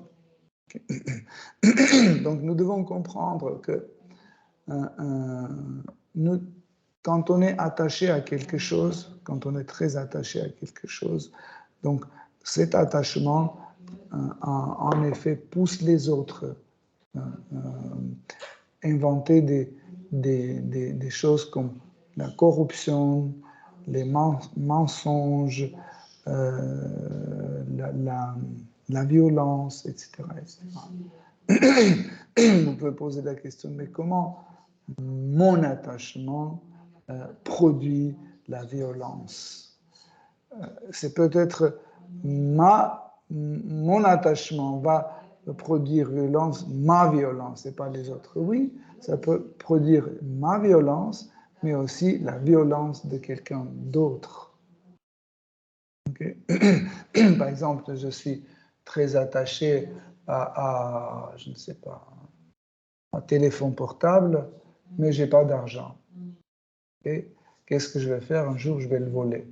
Donc nous devons comprendre que quand on est attaché à quelque chose, quand on est très attaché à quelque chose, donc cet attachement en effet pousse les autres inventer des choses comme la corruption, les mensonges, la violence, etc., etc. Vous pouvez poser la question, mais comment mon attachement produit la violence? C'est peut-être mon attachement va produire violence, ma violence, et pas les autres. Oui, ça peut produire ma violence, mais aussi la violence de quelqu'un d'autre. Okay. Par exemple, je suis très attaché je ne sais pas, un téléphone portable, mais je n'ai pas d'argent. Okay. Qu'est-ce que je vais faire? Un jour, je vais le voler.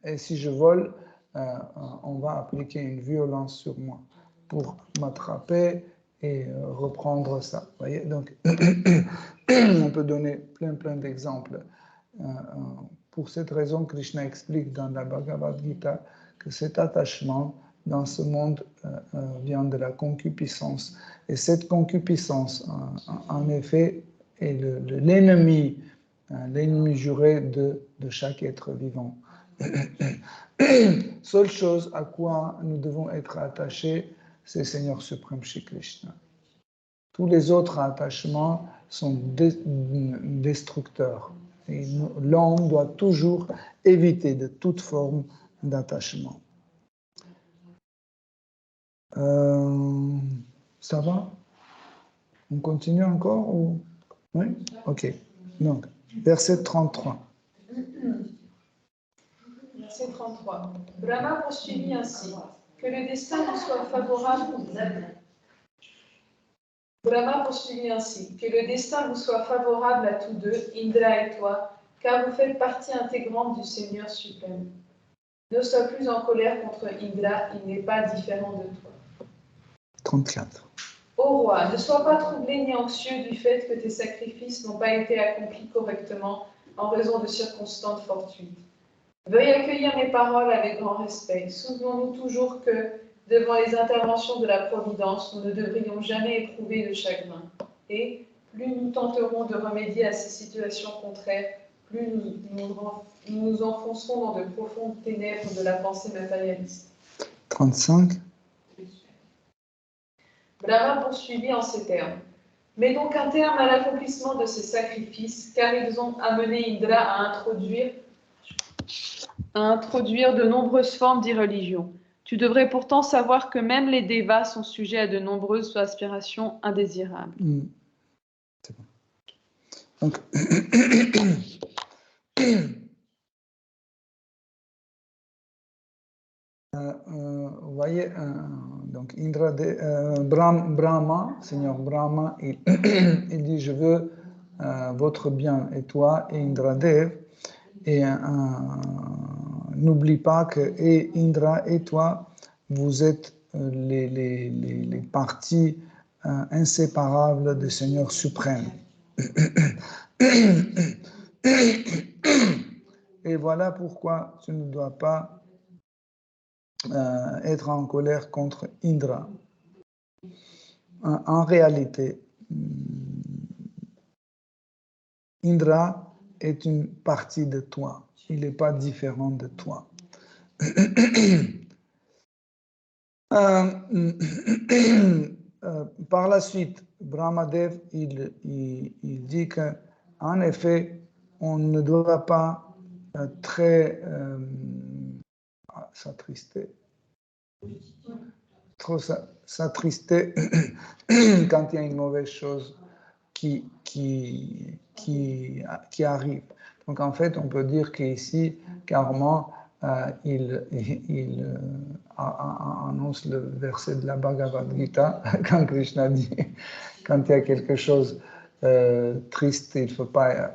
Et si je vole, on va appliquer une violence sur moi pour m'attraper et reprendre ça. Vous voyez? Donc, on peut donner plein d'exemples. Pour cette raison, Krishna explique dans la Bhagavad Gita que cet attachement dans ce monde vient de la concupiscence. Et cette concupiscence, en effet, est l'ennemi juré de chaque être vivant. Seule chose à quoi nous devons être attachés, c'est le Seigneur suprême Shri Krishna. Tous les autres attachements sont destructeurs. Et l'homme doit toujours éviter de toute forme d'attachement. Ça va? On continue encore ou... Oui? Ok. Donc, verset 33. Verset 33. Brahma poursuivit ainsi. Que le destin vous soit favorable. Brahma poursuivit ainsi. Que le destin vous soit favorable à tous deux, Indra et toi, car vous faites partie intégrante du Seigneur suprême. Ne sois plus en colère contre Indra, il n'est pas différent de toi. 34. Ô roi, ne sois pas troublé ni anxieux du fait que tes sacrifices n'ont pas été accomplis correctement en raison de circonstances fortuites. Veuille accueillir mes paroles avec grand respect. Souvenons-nous toujours que, devant les interventions de la Providence, nous ne devrions jamais éprouver de chagrin. Et plus nous tenterons de remédier à ces situations contraires, plus nous nous enfoncerons dans de profondes ténèbres de la pensée matérialiste. 35. Brahma poursuivit en ces termes. Mets donc un terme à l'accomplissement de ces sacrifices, car ils ont amené Indra à introduire de nombreuses formes d'irreligion. Tu devrais pourtant savoir que même les devas sont sujets à de nombreuses aspirations indésirables. C'est bon. Donc, vous voyez, donc Indra, Brahma, Seigneur Brahma, il dit je veux votre bien et toi et Indradev, et n'oublie pas que et Indra et toi, vous êtes les parties inséparables du Seigneur suprême. Et voilà pourquoi tu ne dois pas être en colère contre Indra. En réalité, Indra est une partie de toi. Il n'est pas différent de toi. Par la suite, Brahmadev, il dit qu'en effet, on ne doit pas très s'attrister. Trop s'attrister quand il y a une mauvaise chose qui arrive. Donc en fait, on peut dire qu'ici, carrément, il annonce le verset de la Bhagavad Gita quand Krishna dit quand il y a quelque chose triste, il ne faut pas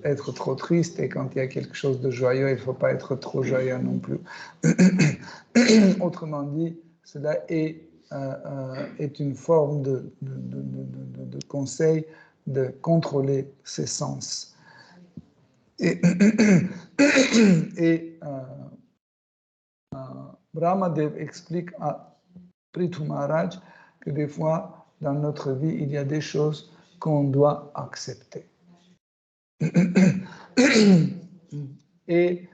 être trop triste, et quand il y a quelque chose de joyeux, il ne faut pas être trop joyeux non plus. Autrement dit, cela est une forme de conseil de contrôler ses sens. Et Brahmadev explique à Prithu Maharaj que des fois, dans notre vie, il y a des choses qu'on doit accepter. Et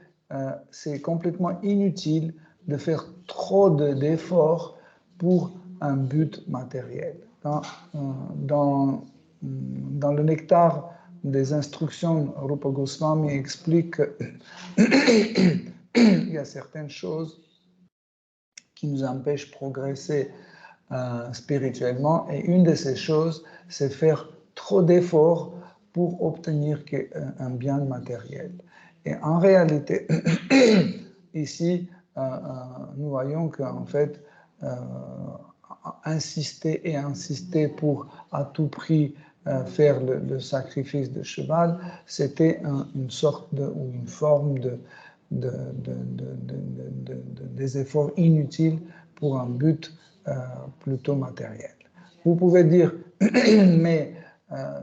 c'est complètement inutile de faire trop d'efforts pour un but matériel. Dans le nectar des instructions, Rupa Goswami explique qu'il y a certaines choses qui nous empêchent de progresser spirituellement, et une de ces choses, c'est faire trop d'efforts pour obtenir un bien matériel. Et en réalité, ici, nous voyons qu'en fait, insister pour à tout prix faire le sacrifice de cheval, c'était une sorte ou une forme des efforts inutiles pour un but plutôt matériel. Vous pouvez dire, mais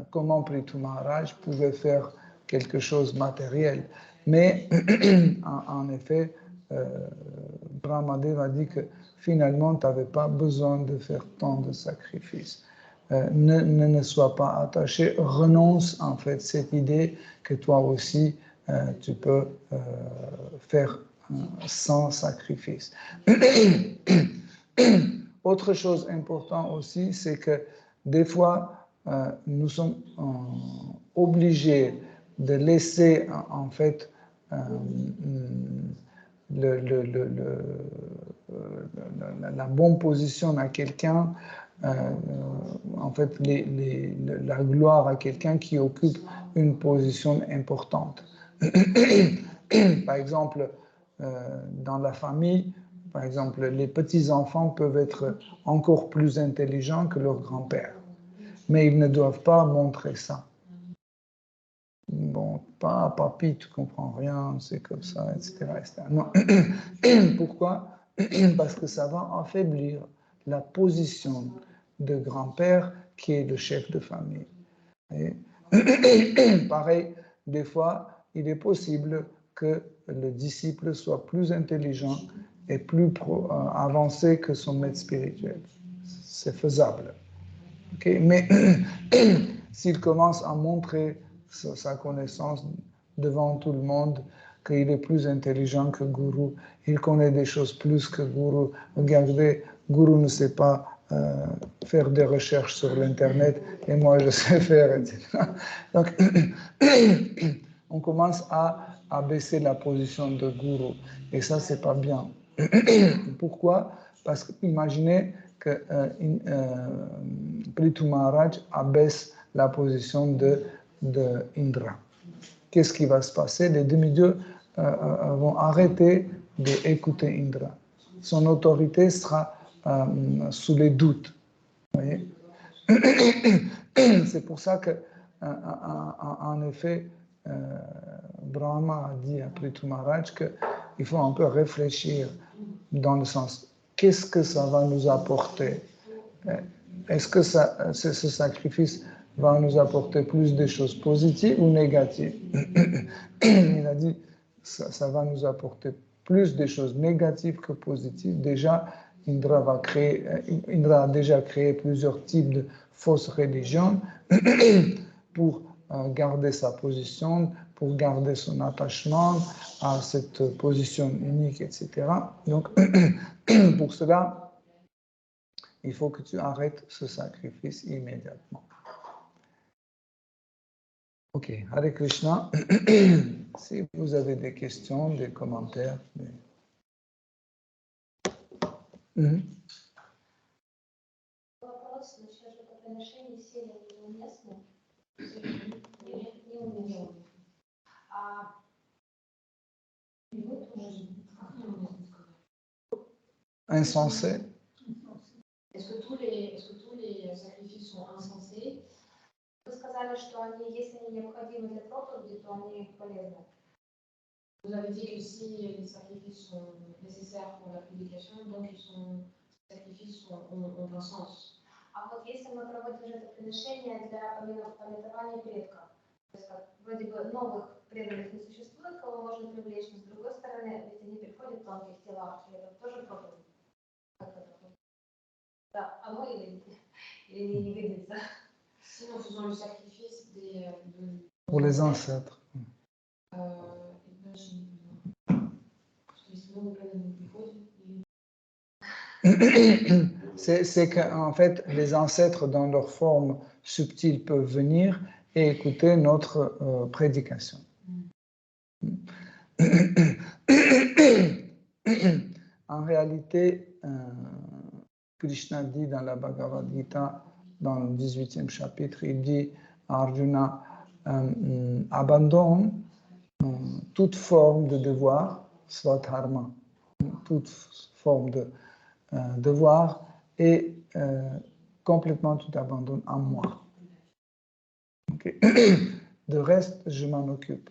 comment Prithu Maharaj pouvait faire quelque chose de matériel? Mais en effet, Brahmadev a dit que finalement, tu n'avais pas besoin de faire tant de sacrifices. Ne sois pas attaché, renonce en fait cette idée que toi aussi tu peux faire sans sacrifice. Autre chose importante aussi, c'est que des fois, nous sommes obligés de laisser en fait la bonne position à quelqu'un, en fait, la gloire à quelqu'un qui occupe une position importante. Par exemple, dans la famille, par exemple, les petits-enfants peuvent être encore plus intelligents que leur grand-père, mais ils ne doivent pas montrer ça. Bon, pas papy, tu comprends rien, c'est comme ça, etc. Non. Pourquoi? Parce que ça va affaiblir la position de grand-père qui est le chef de famille. Et pareil, des fois, il est possible que le disciple soit plus intelligent et plus avancé que son maître spirituel. C'est faisable. Okay? Mais s'il commence à montrer sa connaissance devant tout le monde, qu'il est plus intelligent que Guru, il connaît des choses plus que Guru. Regardez, Guru ne sait pas faire des recherches sur l'Internet et moi je sais faire, etc. Donc, on commence à baisser la position de Guru et ça, c'est pas bien. Pourquoi? Parce que imaginez que Prithu Maharaj abaisse la position de Indra. Qu'est-ce qui va se passer? Les demi-dieux vont arrêter d'écouter Indra. Son autorité sera sous les doutes. Vous voyez? C'est pour ça que, en effet, Brahma a dit à Prithu Maharaj qu'il faut un peu réfléchir dans le sens, qu'est-ce que ça va nous apporter? Est-ce que ce sacrifice va nous apporter plus de choses positives ou négatives? Il a dit, ça va nous apporter plus de choses négatives que positives. Déjà, Indra a déjà créé plusieurs types de fausses religions pour garder sa position, pour garder son attachement à cette position unique, etc. Donc, pour cela, il faut que tu arrêtes ce sacrifice immédiatement. Ok, Hare Krishna. Si vous avez des questions, des commentaires. Вопрос насчет жертвоприношений сильно неуместно. Неуместно. Insensé. Est-ce que tous les sacrifices sont insensés? Вы сказали, что они, если они необходимы для проповеди, то они полезны. Vous avez dit que si les sacrifices sont nécessaires pour la prédication, donc les sacrifices ont un sens. А вот если мы проводим жертвоприношения для памятования предков, то есть как вроде бы новых преданных не существует, кого можно привлечь, но с другой стороны, ведь они приходят в тонких телах, и это тоже проповедь. Как это? Да, а мы или не годится. Si nous faisons le sacrifice pour les ancêtres. C'est qu'en fait, les ancêtres, dans leur forme subtile, peuvent venir et écouter notre prédication. En réalité, Krishna dit dans la Bhagavad Gita, dans le 18e chapitre, il dit à Arjuna, abandonne toute forme de devoir, swadharma, toute forme de devoir est complètement tout abandonne à moi. Okay. De reste, je m'en occupe.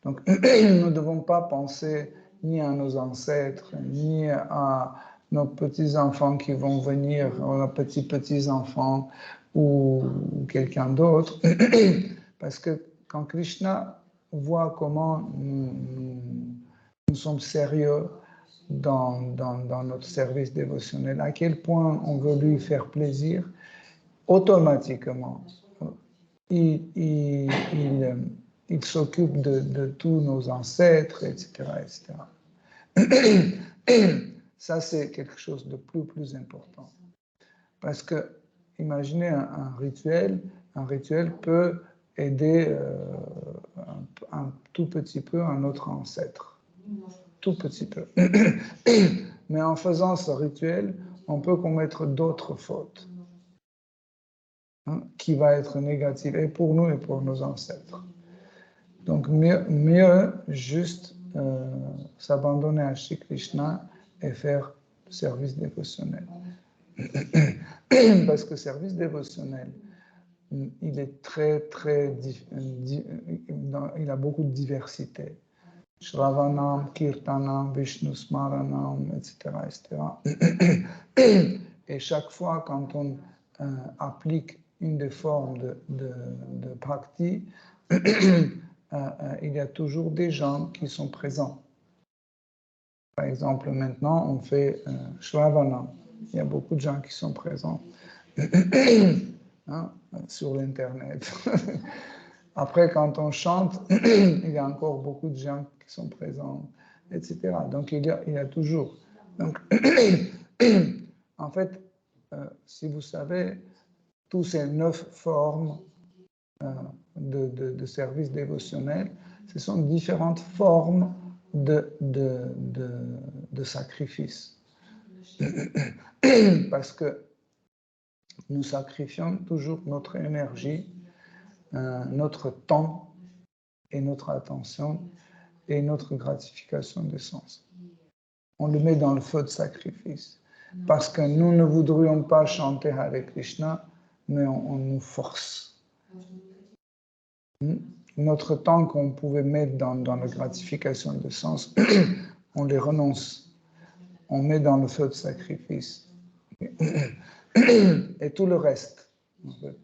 Donc, nous ne devons pas penser ni à nos ancêtres, ni à nos petits-enfants qui vont venir, ou nos petits-petits-enfants, ou quelqu'un d'autre. Parce que quand Krishna voit comment nous sommes sérieux dans notre service dévotionnel, à quel point on veut lui faire plaisir, automatiquement, il s'occupe de tous nos ancêtres, etc., etc. Ça, c'est quelque chose de plus important. Parce que, imaginez un rituel peut aider un tout petit peu un autre ancêtre. Tout petit peu. Mais en faisant ce rituel, on peut commettre d'autres fautes, qui va être négative, et pour nous et pour nos ancêtres. Donc, mieux juste s'abandonner à Shri Krishna et faire service dévotionnel. Parce que service dévotionnel, il est il a beaucoup de diversité. Shravanam, Kirtanam, Vishnu Smaranam, etc., etc. Et chaque fois, quand on applique une des formes de bhakti, il y a toujours des gens qui sont présents. Par exemple, maintenant, on fait Shravanam. Il y a beaucoup de gens qui sont présents sur l'Internet. Après, quand on chante, il y a encore beaucoup de gens qui sont présents, etc. Donc, il y a toujours. Donc, en fait, si vous savez, tous ces 9 formes de service dévotionnel, ce sont différentes formes de sacrifice. Parce que nous sacrifions toujours notre énergie, notre temps et notre attention et notre gratification des sens. On le met dans le feu de sacrifice. Parce que nous ne voudrions pas chanter Hare Krishna, mais on nous force. Notre temps qu'on pouvait mettre dans la gratification des sens, on les renonce. On met dans le feu de sacrifice. Et tout le reste. En fait.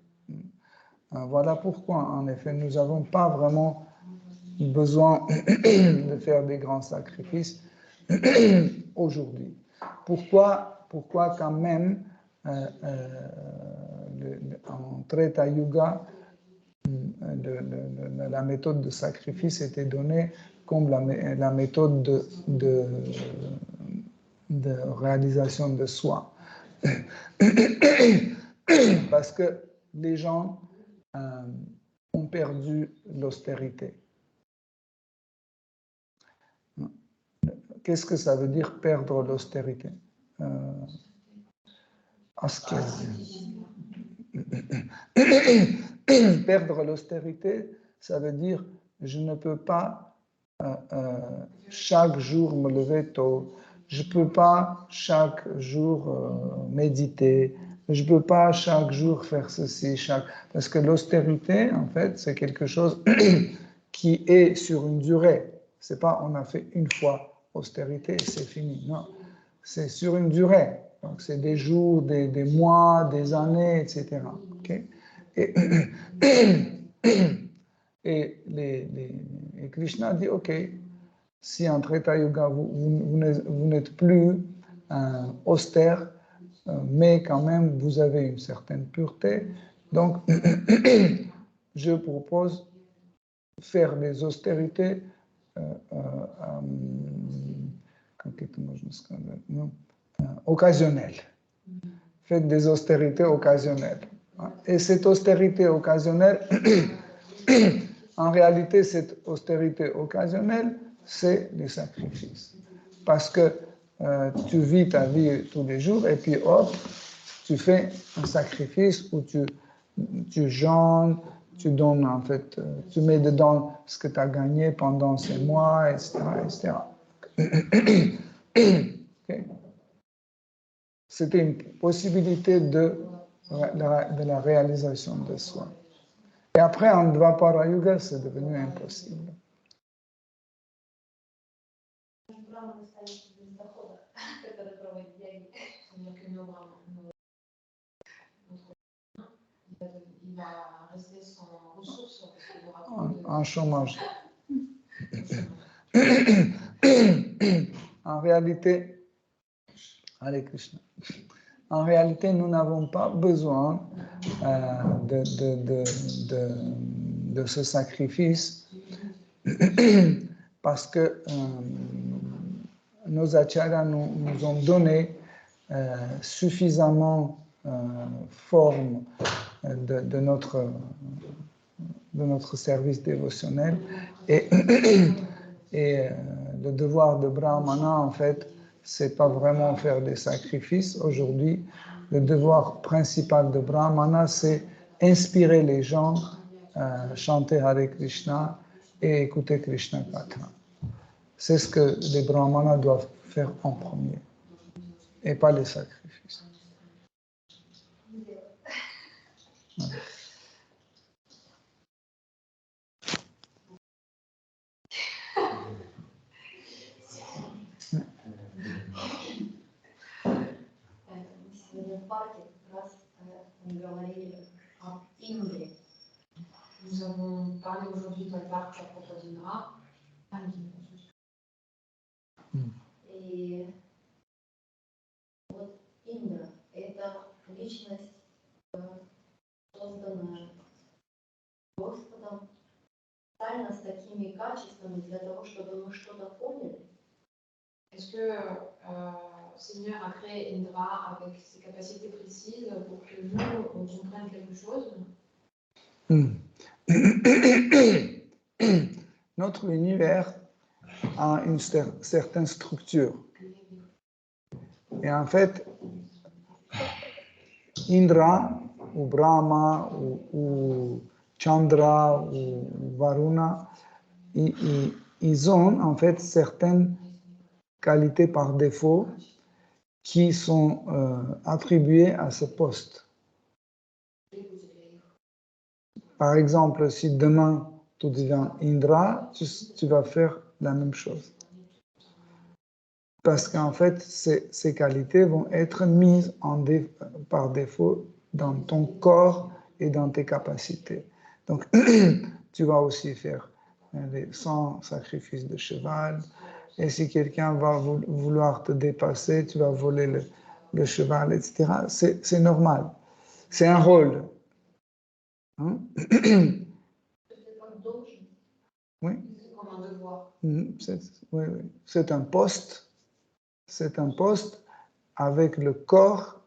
Voilà pourquoi, en effet, nous n'avons pas vraiment besoin de faire des grands sacrifices aujourd'hui. Pourquoi quand même, en Treta Yuga, la méthode de sacrifice était donnée comme la méthode de réalisation de soi. Parce que les gens ont perdu l'austérité. Qu'est-ce que ça veut dire perdre l'austérité? Ascèse. Perdre l'austérité, ça veut dire je ne peux pas chaque jour me lever tôt, je ne peux pas chaque jour méditer, je ne peux pas chaque jour faire ceci, parce que l'austérité, en fait, c'est quelque chose qui est sur une durée. C'est pas on a fait une fois austérité et c'est fini. Non, c'est sur une durée. Donc c'est des jours, des mois, des années, etc. Okay? Et Krishna dit, ok, si en Treta Yuga vous n'êtes plus austère, mais quand même vous avez une certaine pureté, donc je propose faire des austérités occasionnelles. Faites des austérités occasionnelles. Et cette austérité occasionnelle, en réalité, cette austérité occasionnelle, c'est les sacrifices. Parce que tu vis ta vie tous les jours et puis hop, tu fais un sacrifice où tu jeûnes, Tu donnes, en fait, tu mets dedans ce que tu as gagné pendant ces mois, etc. Okay. C'était une possibilité de la réalisation de soi. Et après, en Dvapara Yuga, c'est devenu impossible. Il va rester sans ressources. En chômage. En réalité, Hare Krishna. En réalité, nous n'avons pas besoin de ce sacrifice parce que nos acharyas nous ont donné suffisamment forme de notre service dévotionnel et le devoir de Brahmana, en fait, c'est pas vraiment faire des sacrifices. Aujourd'hui, le devoir principal de Brahmana, c'est inspirer les gens, chanter Hare Krishna et écouter Krishna Katha. C'est ce que les Brahmanas doivent faire en premier, et pas les sacrifices. Voilà. Сегодня в парке как раз мы говорили о Индре. Nous avons parlé aujourd'hui dans le parc à propos d'Indra. И вот Индра – это личность, созданная Господом, специально с такими качествами для того, чтобы мы что-то поняли. Est-ce que Seigneur a créé Indra avec ses capacités précises pour que nous, on comprenne quelque chose? Notre univers a une certaine structure. Et en fait, Indra ou Brahma ou Chandra ou Varuna, ils ont en fait certaines qualités par défaut qui sont attribuées à ce poste. Par exemple, si demain tu deviens Indra, tu vas faire la même chose. Parce qu'en fait, ces qualités vont être mises par défaut dans ton corps et dans tes capacités. Donc, tu vas aussi faire les 100 sacrifices de cheval. Et si quelqu'un va vouloir te dépasser, tu vas voler le cheval, etc. C'est normal. C'est un rôle. Hein? Oui. Oui. C'est un poste. C'est un poste avec le corps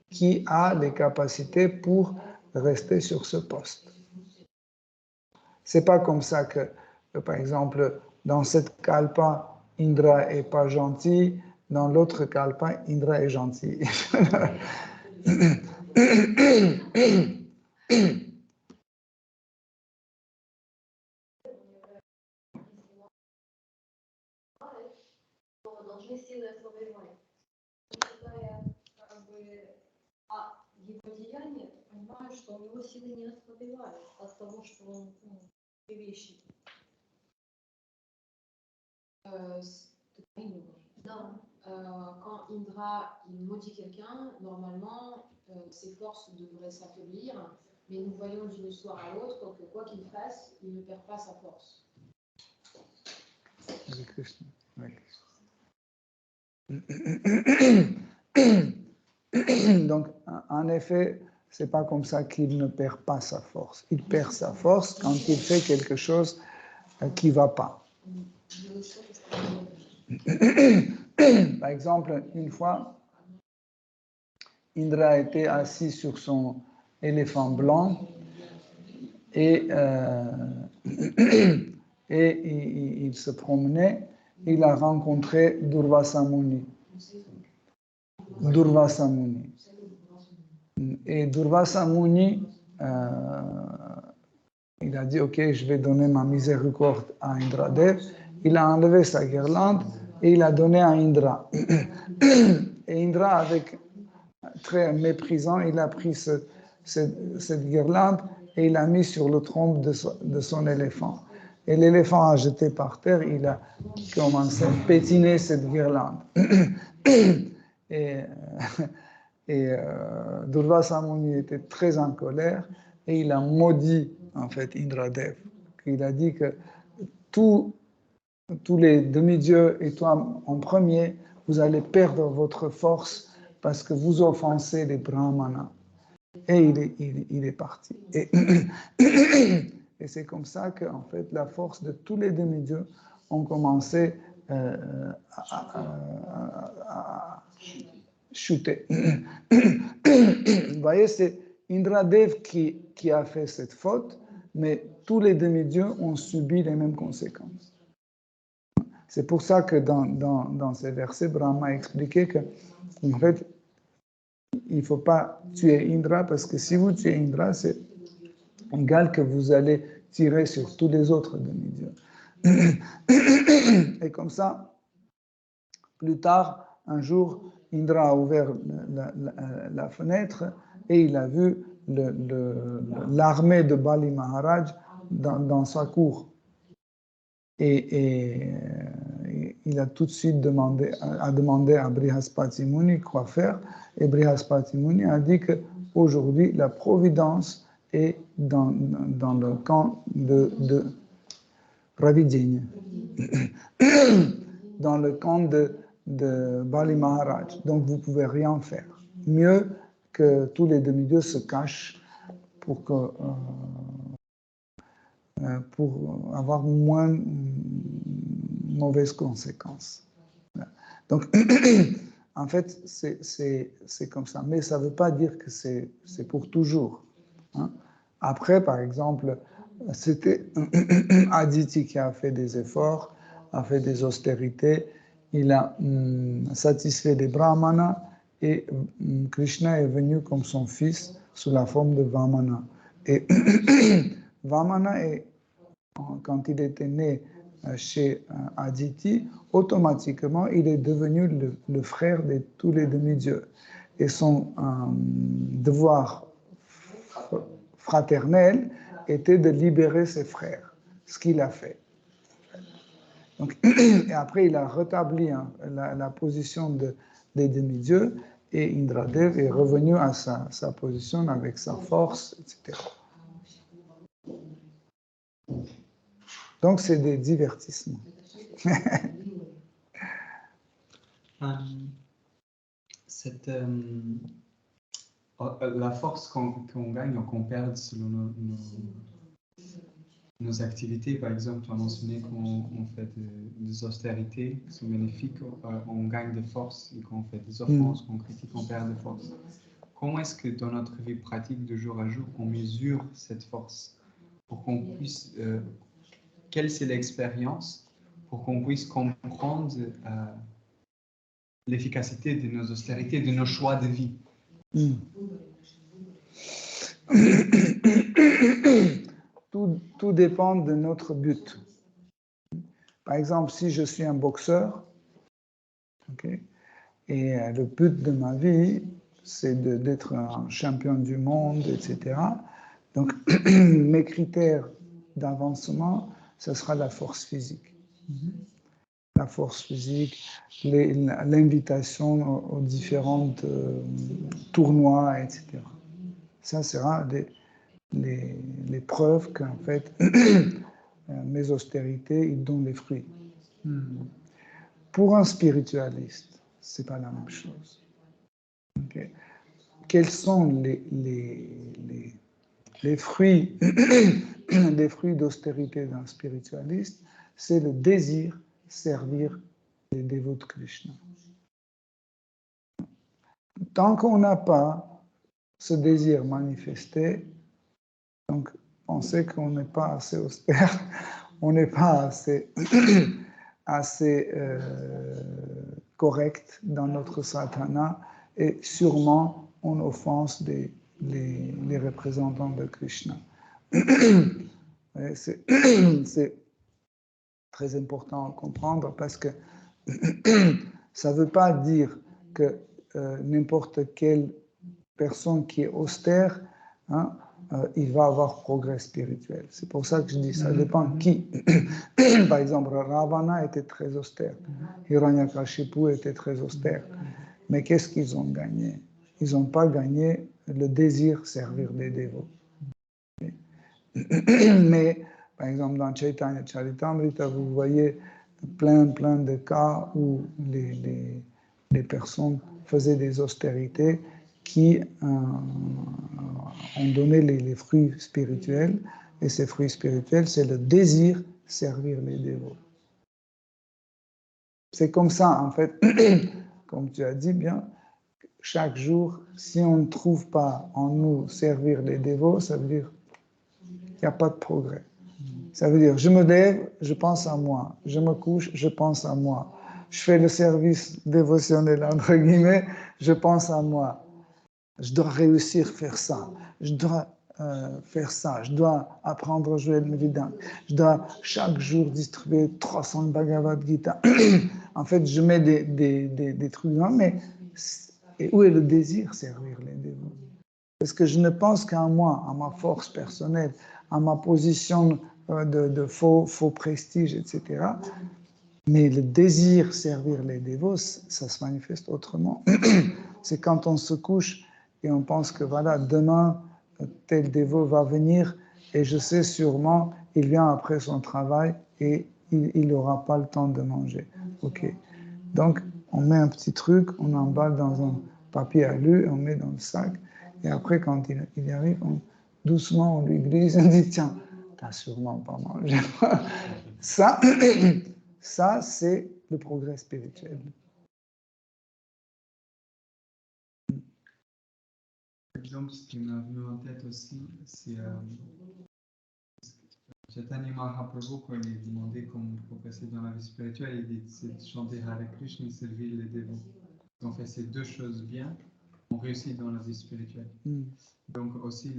qui a les capacités pour rester sur ce poste. C'est pas comme ça que, par exemple, dans cette kalpa, Indra est pas gentil, dans l'autre kalpa, Indra est gentil. Его деяния, понимаю, что у него силы не ослабевают от того, что он вещи. Quand Indra il maudit quelqu'un, normalement, ses forces devraient s'affaiblir, mais nous voyons d'une histoire à l'autre que quoi qu'il fasse, il ne perd pas sa force. Donc, en effet, c'est pas comme ça qu'il ne perd pas sa force. Il perd sa force quand il fait quelque chose qui ne va pas. Par exemple, une fois, Indra était assis sur son éléphant blanc et il se promenait. Il a rencontré Durvasa Muni. Et Durvasa Muni il a dit, ok, je vais donner ma miséricorde à Indradev. Il a enlevé sa guirlande et il a donné à Indra. Et Indra, avec très méprisant, il a pris cette guirlande et il l'a mis sur le tronc de son éléphant. Et l'éléphant a jeté par terre, il a commencé à pétiner cette guirlande. Et Durvasa Muni était très en colère et il a maudit en fait Indradev. Il a dit que tous les demi-dieux et toi en premier, vous allez perdre votre force parce que vous offensez les brahmanas. Et il est parti. Et c'est comme ça que en fait, la force de tous les demi-dieux ont commencé à chuter. Vous voyez, c'est Indradev qui a fait cette faute, mais tous les demi-dieux ont subi les mêmes conséquences. C'est pour ça que dans ces versets, Brahma a expliqué que, en fait, il ne faut pas tuer Indra, parce que si vous tuez Indra, c'est égal que vous allez tirer sur tous les autres demi-dieux. Et comme ça, plus tard, un jour, Indra a ouvert la fenêtre et il a vu l'armée de Bali Maharaj dans sa cour. Et il a tout de suite demandé à Brihaspati Muni quoi faire. Et Brihaspati Muni a dit qu'aujourd'hui, la providence est dans le camp de Pravidjenya, dans le camp de Bali Maharaj. Donc, vous ne pouvez rien faire. Mieux que tous les demi-dieux se cachent pour avoir moins mauvaises conséquences. Donc, en fait, c'est comme ça. Mais ça ne veut pas dire que c'est pour toujours. Hein. Après, par exemple, c'était Aditi qui a fait des efforts, a fait des austérités, il a satisfait les brahmanas et Krishna est venu comme son fils sous la forme de Vamana. Et Vamana, quand il était né chez Aditi, automatiquement, il est devenu le frère de tous les demi-dieux. Et son devoir fraternel était de libérer ses frères, ce qu'il a fait. Donc, et après, il a rétabli la position des demi-dieux et Indradev est revenu à sa position avec sa force, etc. Donc, c'est des divertissements. La force qu'on gagne ou qu'on perd selon nos activités, par exemple, tu as mentionné qu'on fait des austérités qui sont bénéfiques, on gagne de force, et qu'on fait des offenses, qu'on critique, on perd de force. Comment est-ce que dans notre vie pratique de jour à jour, on mesure cette force pour qu'on puisse, quelle c'est l'expérience pour qu'on puisse comprendre l'efficacité de nos austérités, de nos choix de vie? Tout dépend de notre but. Par exemple, si je suis un boxeur, okay, et le but de ma vie, c'est d'être un champion du monde, etc. Donc, mes critères d'avancement, ce sera la force physique. La force physique, l'invitation aux différents tournois, etc. Ça sera les preuves qu'en fait, mes austérités, ils donnent les fruits. Pour un spiritualiste, ce n'est pas la même chose. Okay. Quels sont les fruits, les fruits d'austérité d'un spiritualiste? C'est le désir servir les dévots de Krishna. Tant qu'on n'a pas ce désir manifesté, donc on sait qu'on n'est pas assez austère, on n'est pas assez correct dans notre sadhana et sûrement on offense les représentants de Krishna. C'est très important à comprendre parce que ça ne veut pas dire que n'importe quelle personne qui est austère, hein, il va avoir progrès spirituel. C'est pour ça que je dis, ça dépend qui. Par exemple, Ravana était très austère, Hiranyakashipu était très austère. Mais qu'est-ce qu'ils ont gagné? Ils n'ont pas gagné le désir de servir les dévots. Mais, par exemple, dans Chaitanya Charitamrita, vous voyez plein de cas où les personnes faisaient des austérités qui ont donné les fruits spirituels. Et ces fruits spirituels, c'est le désir de servir les dévots. C'est comme ça, en fait, comme tu as dit bien, chaque jour, si on ne trouve pas en nous servir les dévots, ça veut dire qu'il n'y a pas de progrès. Ça veut dire, je me lève, je pense à moi. Je me couche, je pense à moi. Je fais le service dévotionnel, entre guillemets, je pense à moi. Je dois réussir à faire ça. Je dois faire ça. Je dois apprendre à jouer le Vedanta. Je dois chaque jour distribuer 300 Bhagavad Gita. En fait, je mets des trucs là, mais et où est le désir de servir les dévots? Parce que je ne pense qu'à moi, à ma force personnelle, à ma position de faux prestige, etc. Mais le désir de servir les dévots, ça se manifeste autrement. C'est quand on se couche et on pense que voilà, demain, tel dévot va venir et je sais sûrement, il vient après son travail et il n'aura pas le temps de manger. Ok. Donc, on met un petit truc, on emballe dans un papier alu, on met dans le sac et après, quand il y arrive, doucement, on lui glisse, on dit tiens, t'as sûrement pas mangé. Ça, c'est le progrès spirituel. Par exemple, ce qui m'a venu en tête aussi, c'est Chaitanya Mahaprabhu, quand il est demandé comment progresser dans la vie spirituelle, il dit c'est de chanter Hare Krishna et servir les dévots. En fait, ces deux choses bien, on réussit dans la vie spirituelle. Donc aussi,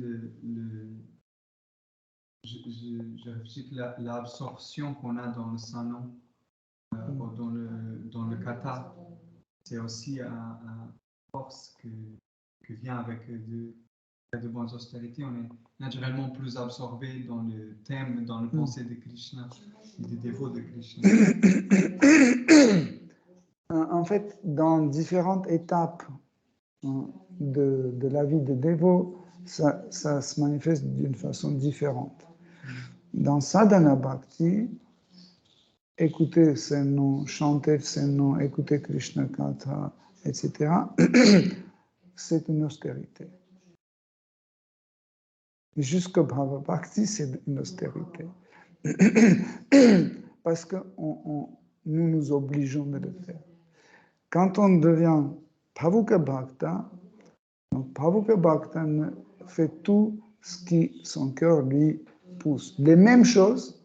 je réfléchis que l'absorption qu'on a dans le sanon, dans le kata, c'est aussi une force que vient avec de bonnes austérités. On est naturellement plus absorbé dans le thème, dans le pensée de Krishna et des dévots de Krishna. En fait, dans différentes étapes de la vie de dévot, ça se manifeste d'une façon différente. Dans Sadhana Bhakti, écouter ses noms, chanter ses noms, écouter Krishna Katha, etc., c'est une austérité. Jusqu'au Bhava Bhakti, c'est une austérité. Parce que nous nous obligeons de le faire. Quand on devient Bhavuka Bhakta, donc Bhavuka Bhakta fait tout ce qui son cœur lui pousse. Les mêmes choses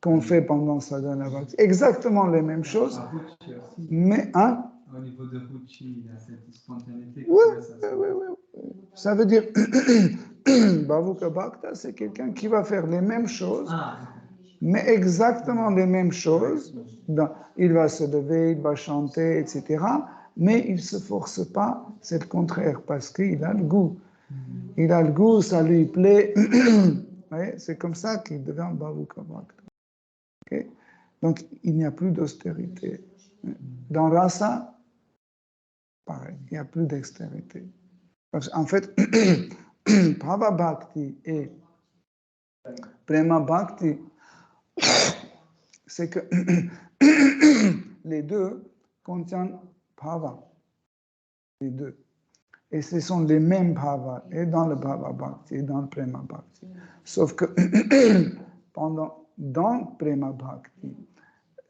qu'on fait pendant Sadhana Bhakti, exactement les mêmes choses, mais au niveau de Ruchi, il y a cette spontanéité. Oui. Ça veut dire Bhavuka Bhakta, c'est quelqu'un qui va faire les mêmes choses, mais exactement les mêmes choses. Il va se lever, il va chanter, etc. Mais il ne se force pas, c'est le contraire, parce qu'il a le goût. Il a le goût, ça lui plaît. C'est comme ça qu'il devient Bhavuka Bhakta. Okay? Donc, il n'y a plus d'austérité. Dans Rasa, pareil, il n'y a plus d'austérité. En fait, Bhava Bhakti et Prema Bhakti, c'est que les deux contiennent Bhava. Les deux. Et ce sont les mêmes Bhava, et dans le Bhava Bhakti, et dans le Prema Bhakti. Sauf que dans Prema Bhakti,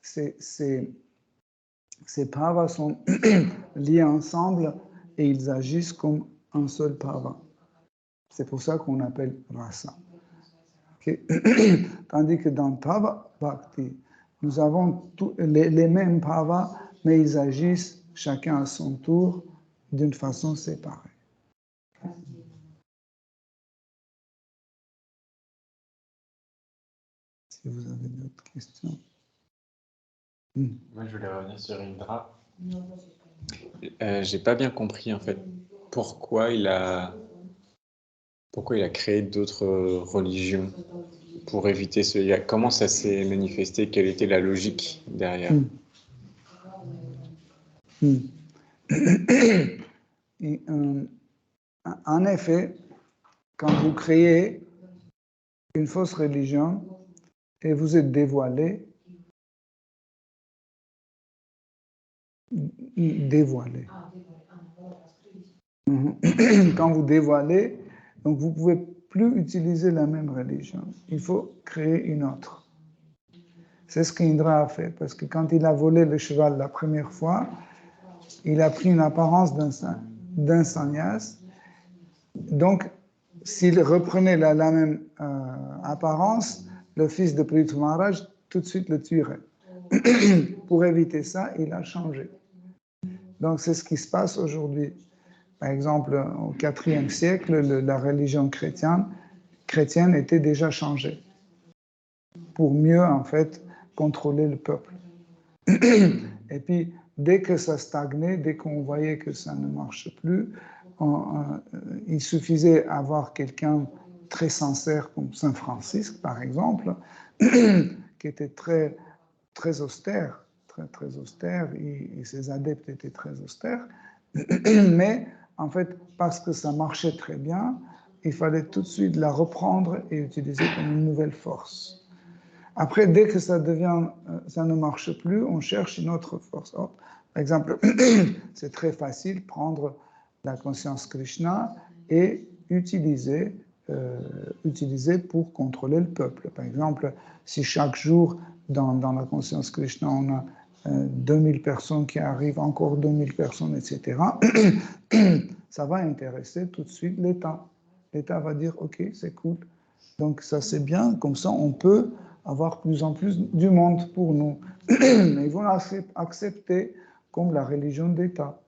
ces bhavas sont liés ensemble et ils agissent comme un seul bhava. C'est pour ça qu'on appelle rasa. Okay? Tandis que dans Bhava Bhakti, nous avons les mêmes bhavas, mais ils agissent chacun à son tour d'une façon séparée. si vous avez d'autres questions. Moi, je voulais revenir sur Indra. J'ai pas bien compris, en fait, pourquoi il a créé d'autres religions pour éviter ce... Comment ça s'est manifesté? Quelle était la logique derrière? Et, en effet, quand vous créez une fausse religion et vous êtes dévoilé, quand vous dévoilez, donc vous ne pouvez plus utiliser la même religion. Il faut créer une autre. C'est ce qu'Indra a fait, parce que quand il a volé le cheval la première fois, il a pris une apparence d'un sannyas. Donc, s'il reprenait la même apparence, le fils de Prithu Maharaj tout de suite le tuerait. Pour éviter ça, il a changé. Donc, c'est ce qui se passe aujourd'hui. Par exemple, au IVe siècle, la religion chrétienne était déjà changée pour mieux, en fait, contrôler le peuple. Et puis, dès que ça stagnait, dès qu'on voyait que ça ne marche plus, il suffisait d'avoir quelqu'un très sincère comme Saint Francis, par exemple, qui était très, très austère, très austère, et ses adeptes étaient très austères. Mais, en fait, parce que ça marchait très bien, il fallait tout de suite la reprendre et utiliser comme une nouvelle force. Après, dès que ça ne marche plus, on cherche une autre force. Par exemple, c'est très facile prendre la conscience Krishna et utiliser pour contrôler le peuple. Par exemple, si chaque jour, dans la conscience Krishna, on a 2000 personnes qui arrivent, encore 2000 personnes, etc., ça va intéresser tout de suite l'État. L'État va dire, OK, c'est cool. Donc ça, c'est bien, comme ça, on peut avoir plus en plus du monde pour nous. Ils vont accepter comme la religion d'État.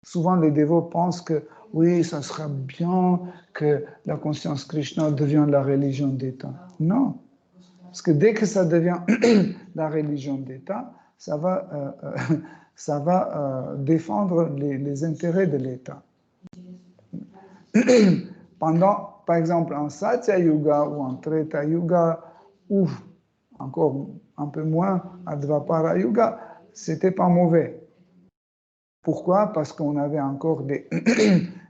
Souvent, les dévots pensent que oui, ça serait bien que la conscience Krishna devienne la religion d'État. Non, parce que dès que ça devient la religion d'État, ça va défendre les intérêts de l'État. Par exemple, en Satya Yuga ou en Treta Yuga, ou encore un peu moins à Dvapara Yuga, c'était pas mauvais. Pourquoi? Parce qu'on avait encore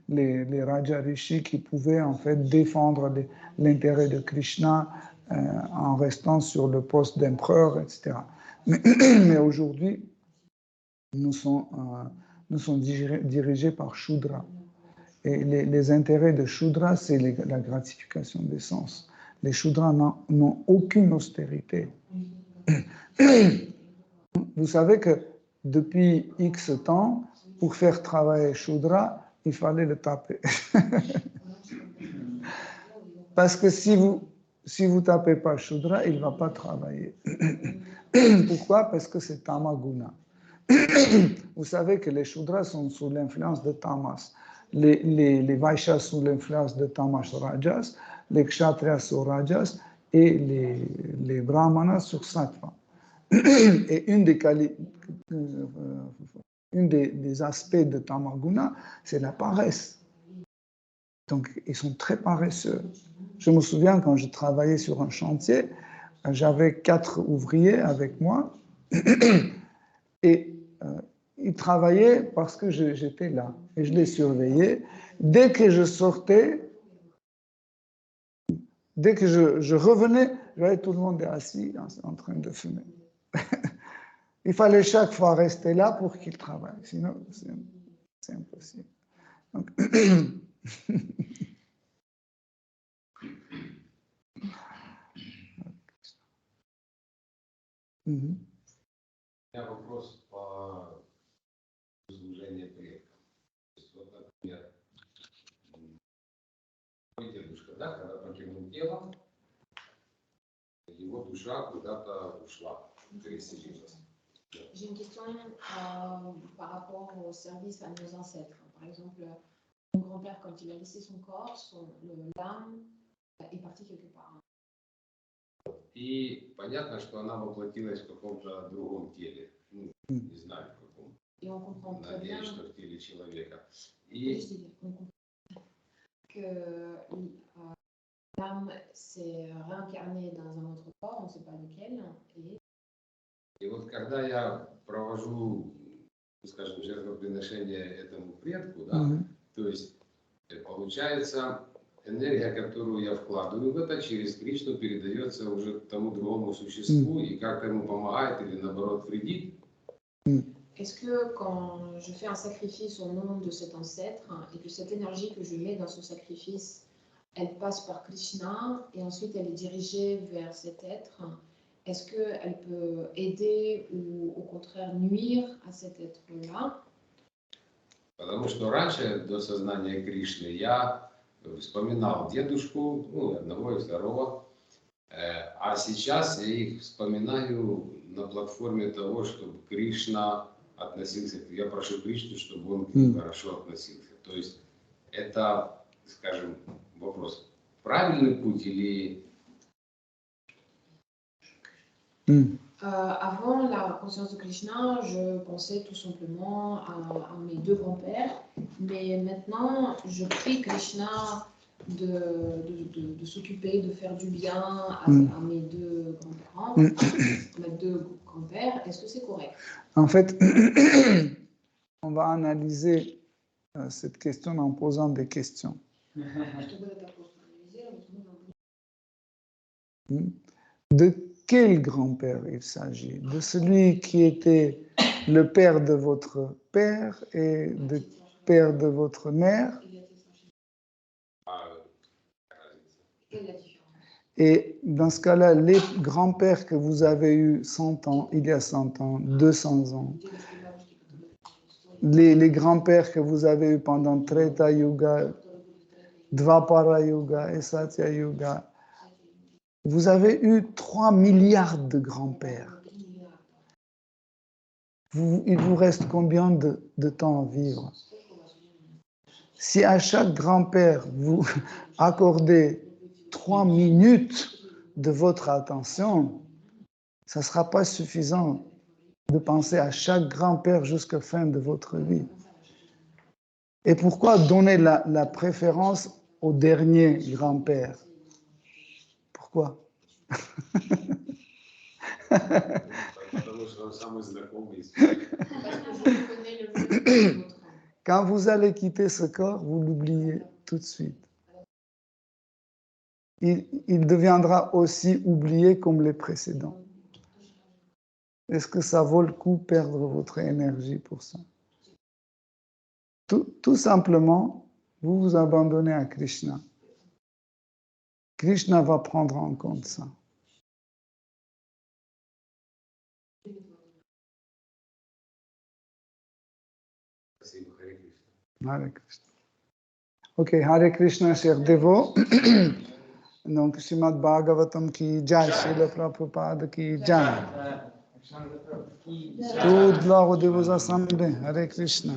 les Raja Rishi qui pouvaient en fait défendre l'intérêt de Krishna en restant sur le poste d'empereur, etc. Mais aujourd'hui, nous sommes dirigés par Shudra. Et les intérêts de Shudra, c'est la gratification des sens. Les Shudras n'ont aucune austérité. Vous savez que depuis X temps, pour faire travailler Shudra, il fallait le taper. Parce que si vous ne tapez pas Shudra, il ne va pas travailler. Pourquoi? Parce que c'est Tamaguna. Vous savez que les Shudras sont sous l'influence de Tamas. Les Vaishyas sous l'influence de Tamas Rajas, les Kshatriyas sur Rajas et les Brahmanas sur Sattva. Et une des aspects de Tamaguna, c'est la paresse. Donc, ils sont très paresseux. Je me souviens quand je travaillais sur un chantier, j'avais 4 ouvriers avec moi et ils travaillaient parce que j'étais là et je les surveillais. Dès que je sortais, dès que je revenais, je voyais tout le monde assis en train de fumer. Il fallait chaque fois rester là pour qu'ils travaillent, sinon c'est impossible. Donc, У меня вопрос по служению предкам. То есть, вот, например, мой дедушка, да, когда покинул тело, его душа куда-то ушла, переселилась. J'ai une question par rapport au service à nos ancêtres. Par exemple, mon grand-père, quand il a laissé son corps, l'âme est partie quelque part. И понятно, что она воплотилась в каком-то другом теле. Ну, не знаю в каком. Et on comprend très bien Надеюсь, что в теле человека. И on comprend que l'âme s'est réincarnée dans un autre corps, on ne sait pas lequel. И вот когда я провожу, скажем, жертвоприношение этому предку, да, то есть получается энергия, которую я вкладываю в это, через Кришну передается уже тому другому существу и как-то ему помогает или наоборот вредит. Est-ce que quand je fais un sacrifice au nom de cet ancêtre et que cette énergie que je mets dans ce sacrifice, elle passe par Krishna et ensuite elle est dirigée vers cet être, est-ce qu'elle peut aider ou au contraire nuire à cet être-là? Потому что раньше, до сознания Кришны, я вспоминал дедушку, ну, одного и второго, а сейчас я их вспоминаю на платформе того, чтобы Кришна относился, я прошу Кришну, чтобы он к ним хорошо относился. То есть это, скажем, вопрос, правильный путь или... Avant la conscience de Krishna, je pensais tout simplement à mes deux grands-pères, mais maintenant je prie Krishna de s'occuper, de faire du bien à mes deux grands-parents, mes deux grands-pères. Est-ce que c'est correct? En fait, on va analyser cette question en posant des questions. De quel grand-père il s'agit? De celui qui était le père de votre père et le père de votre mère? Et dans ce cas-là, les grands-pères que vous avez eus 100 ans, il y a 100 ans, 200 ans, les grands-pères que vous avez eus pendant Treta Yuga, Dvapara Yuga et Satya Yuga, vous avez eu 3 milliards de grands-pères. Il vous reste combien de temps à vivre? Si à chaque grand-père vous accordez 3 minutes de votre attention, ça ne sera pas suffisant de penser à chaque grand-père jusqu'à la fin de votre vie. Et pourquoi donner la préférence au dernier grand-père? Pourquoi? Quand vous allez quitter ce corps, vous l'oubliez tout de suite. Il deviendra aussi oublié comme les précédents. Est-ce que ça vaut le coup de perdre votre énergie pour ça? Tout simplement, vous vous abandonnez à Krishna. Krishna va prendre en compte ça. Hare Krishna. Ok, Hare Krishna, chers dévots. Donc, Srimad Bhagavatam ki jai, Srila Prabhupada ki jai. Toute gloire aux dévots assemblés. Hare Krishna.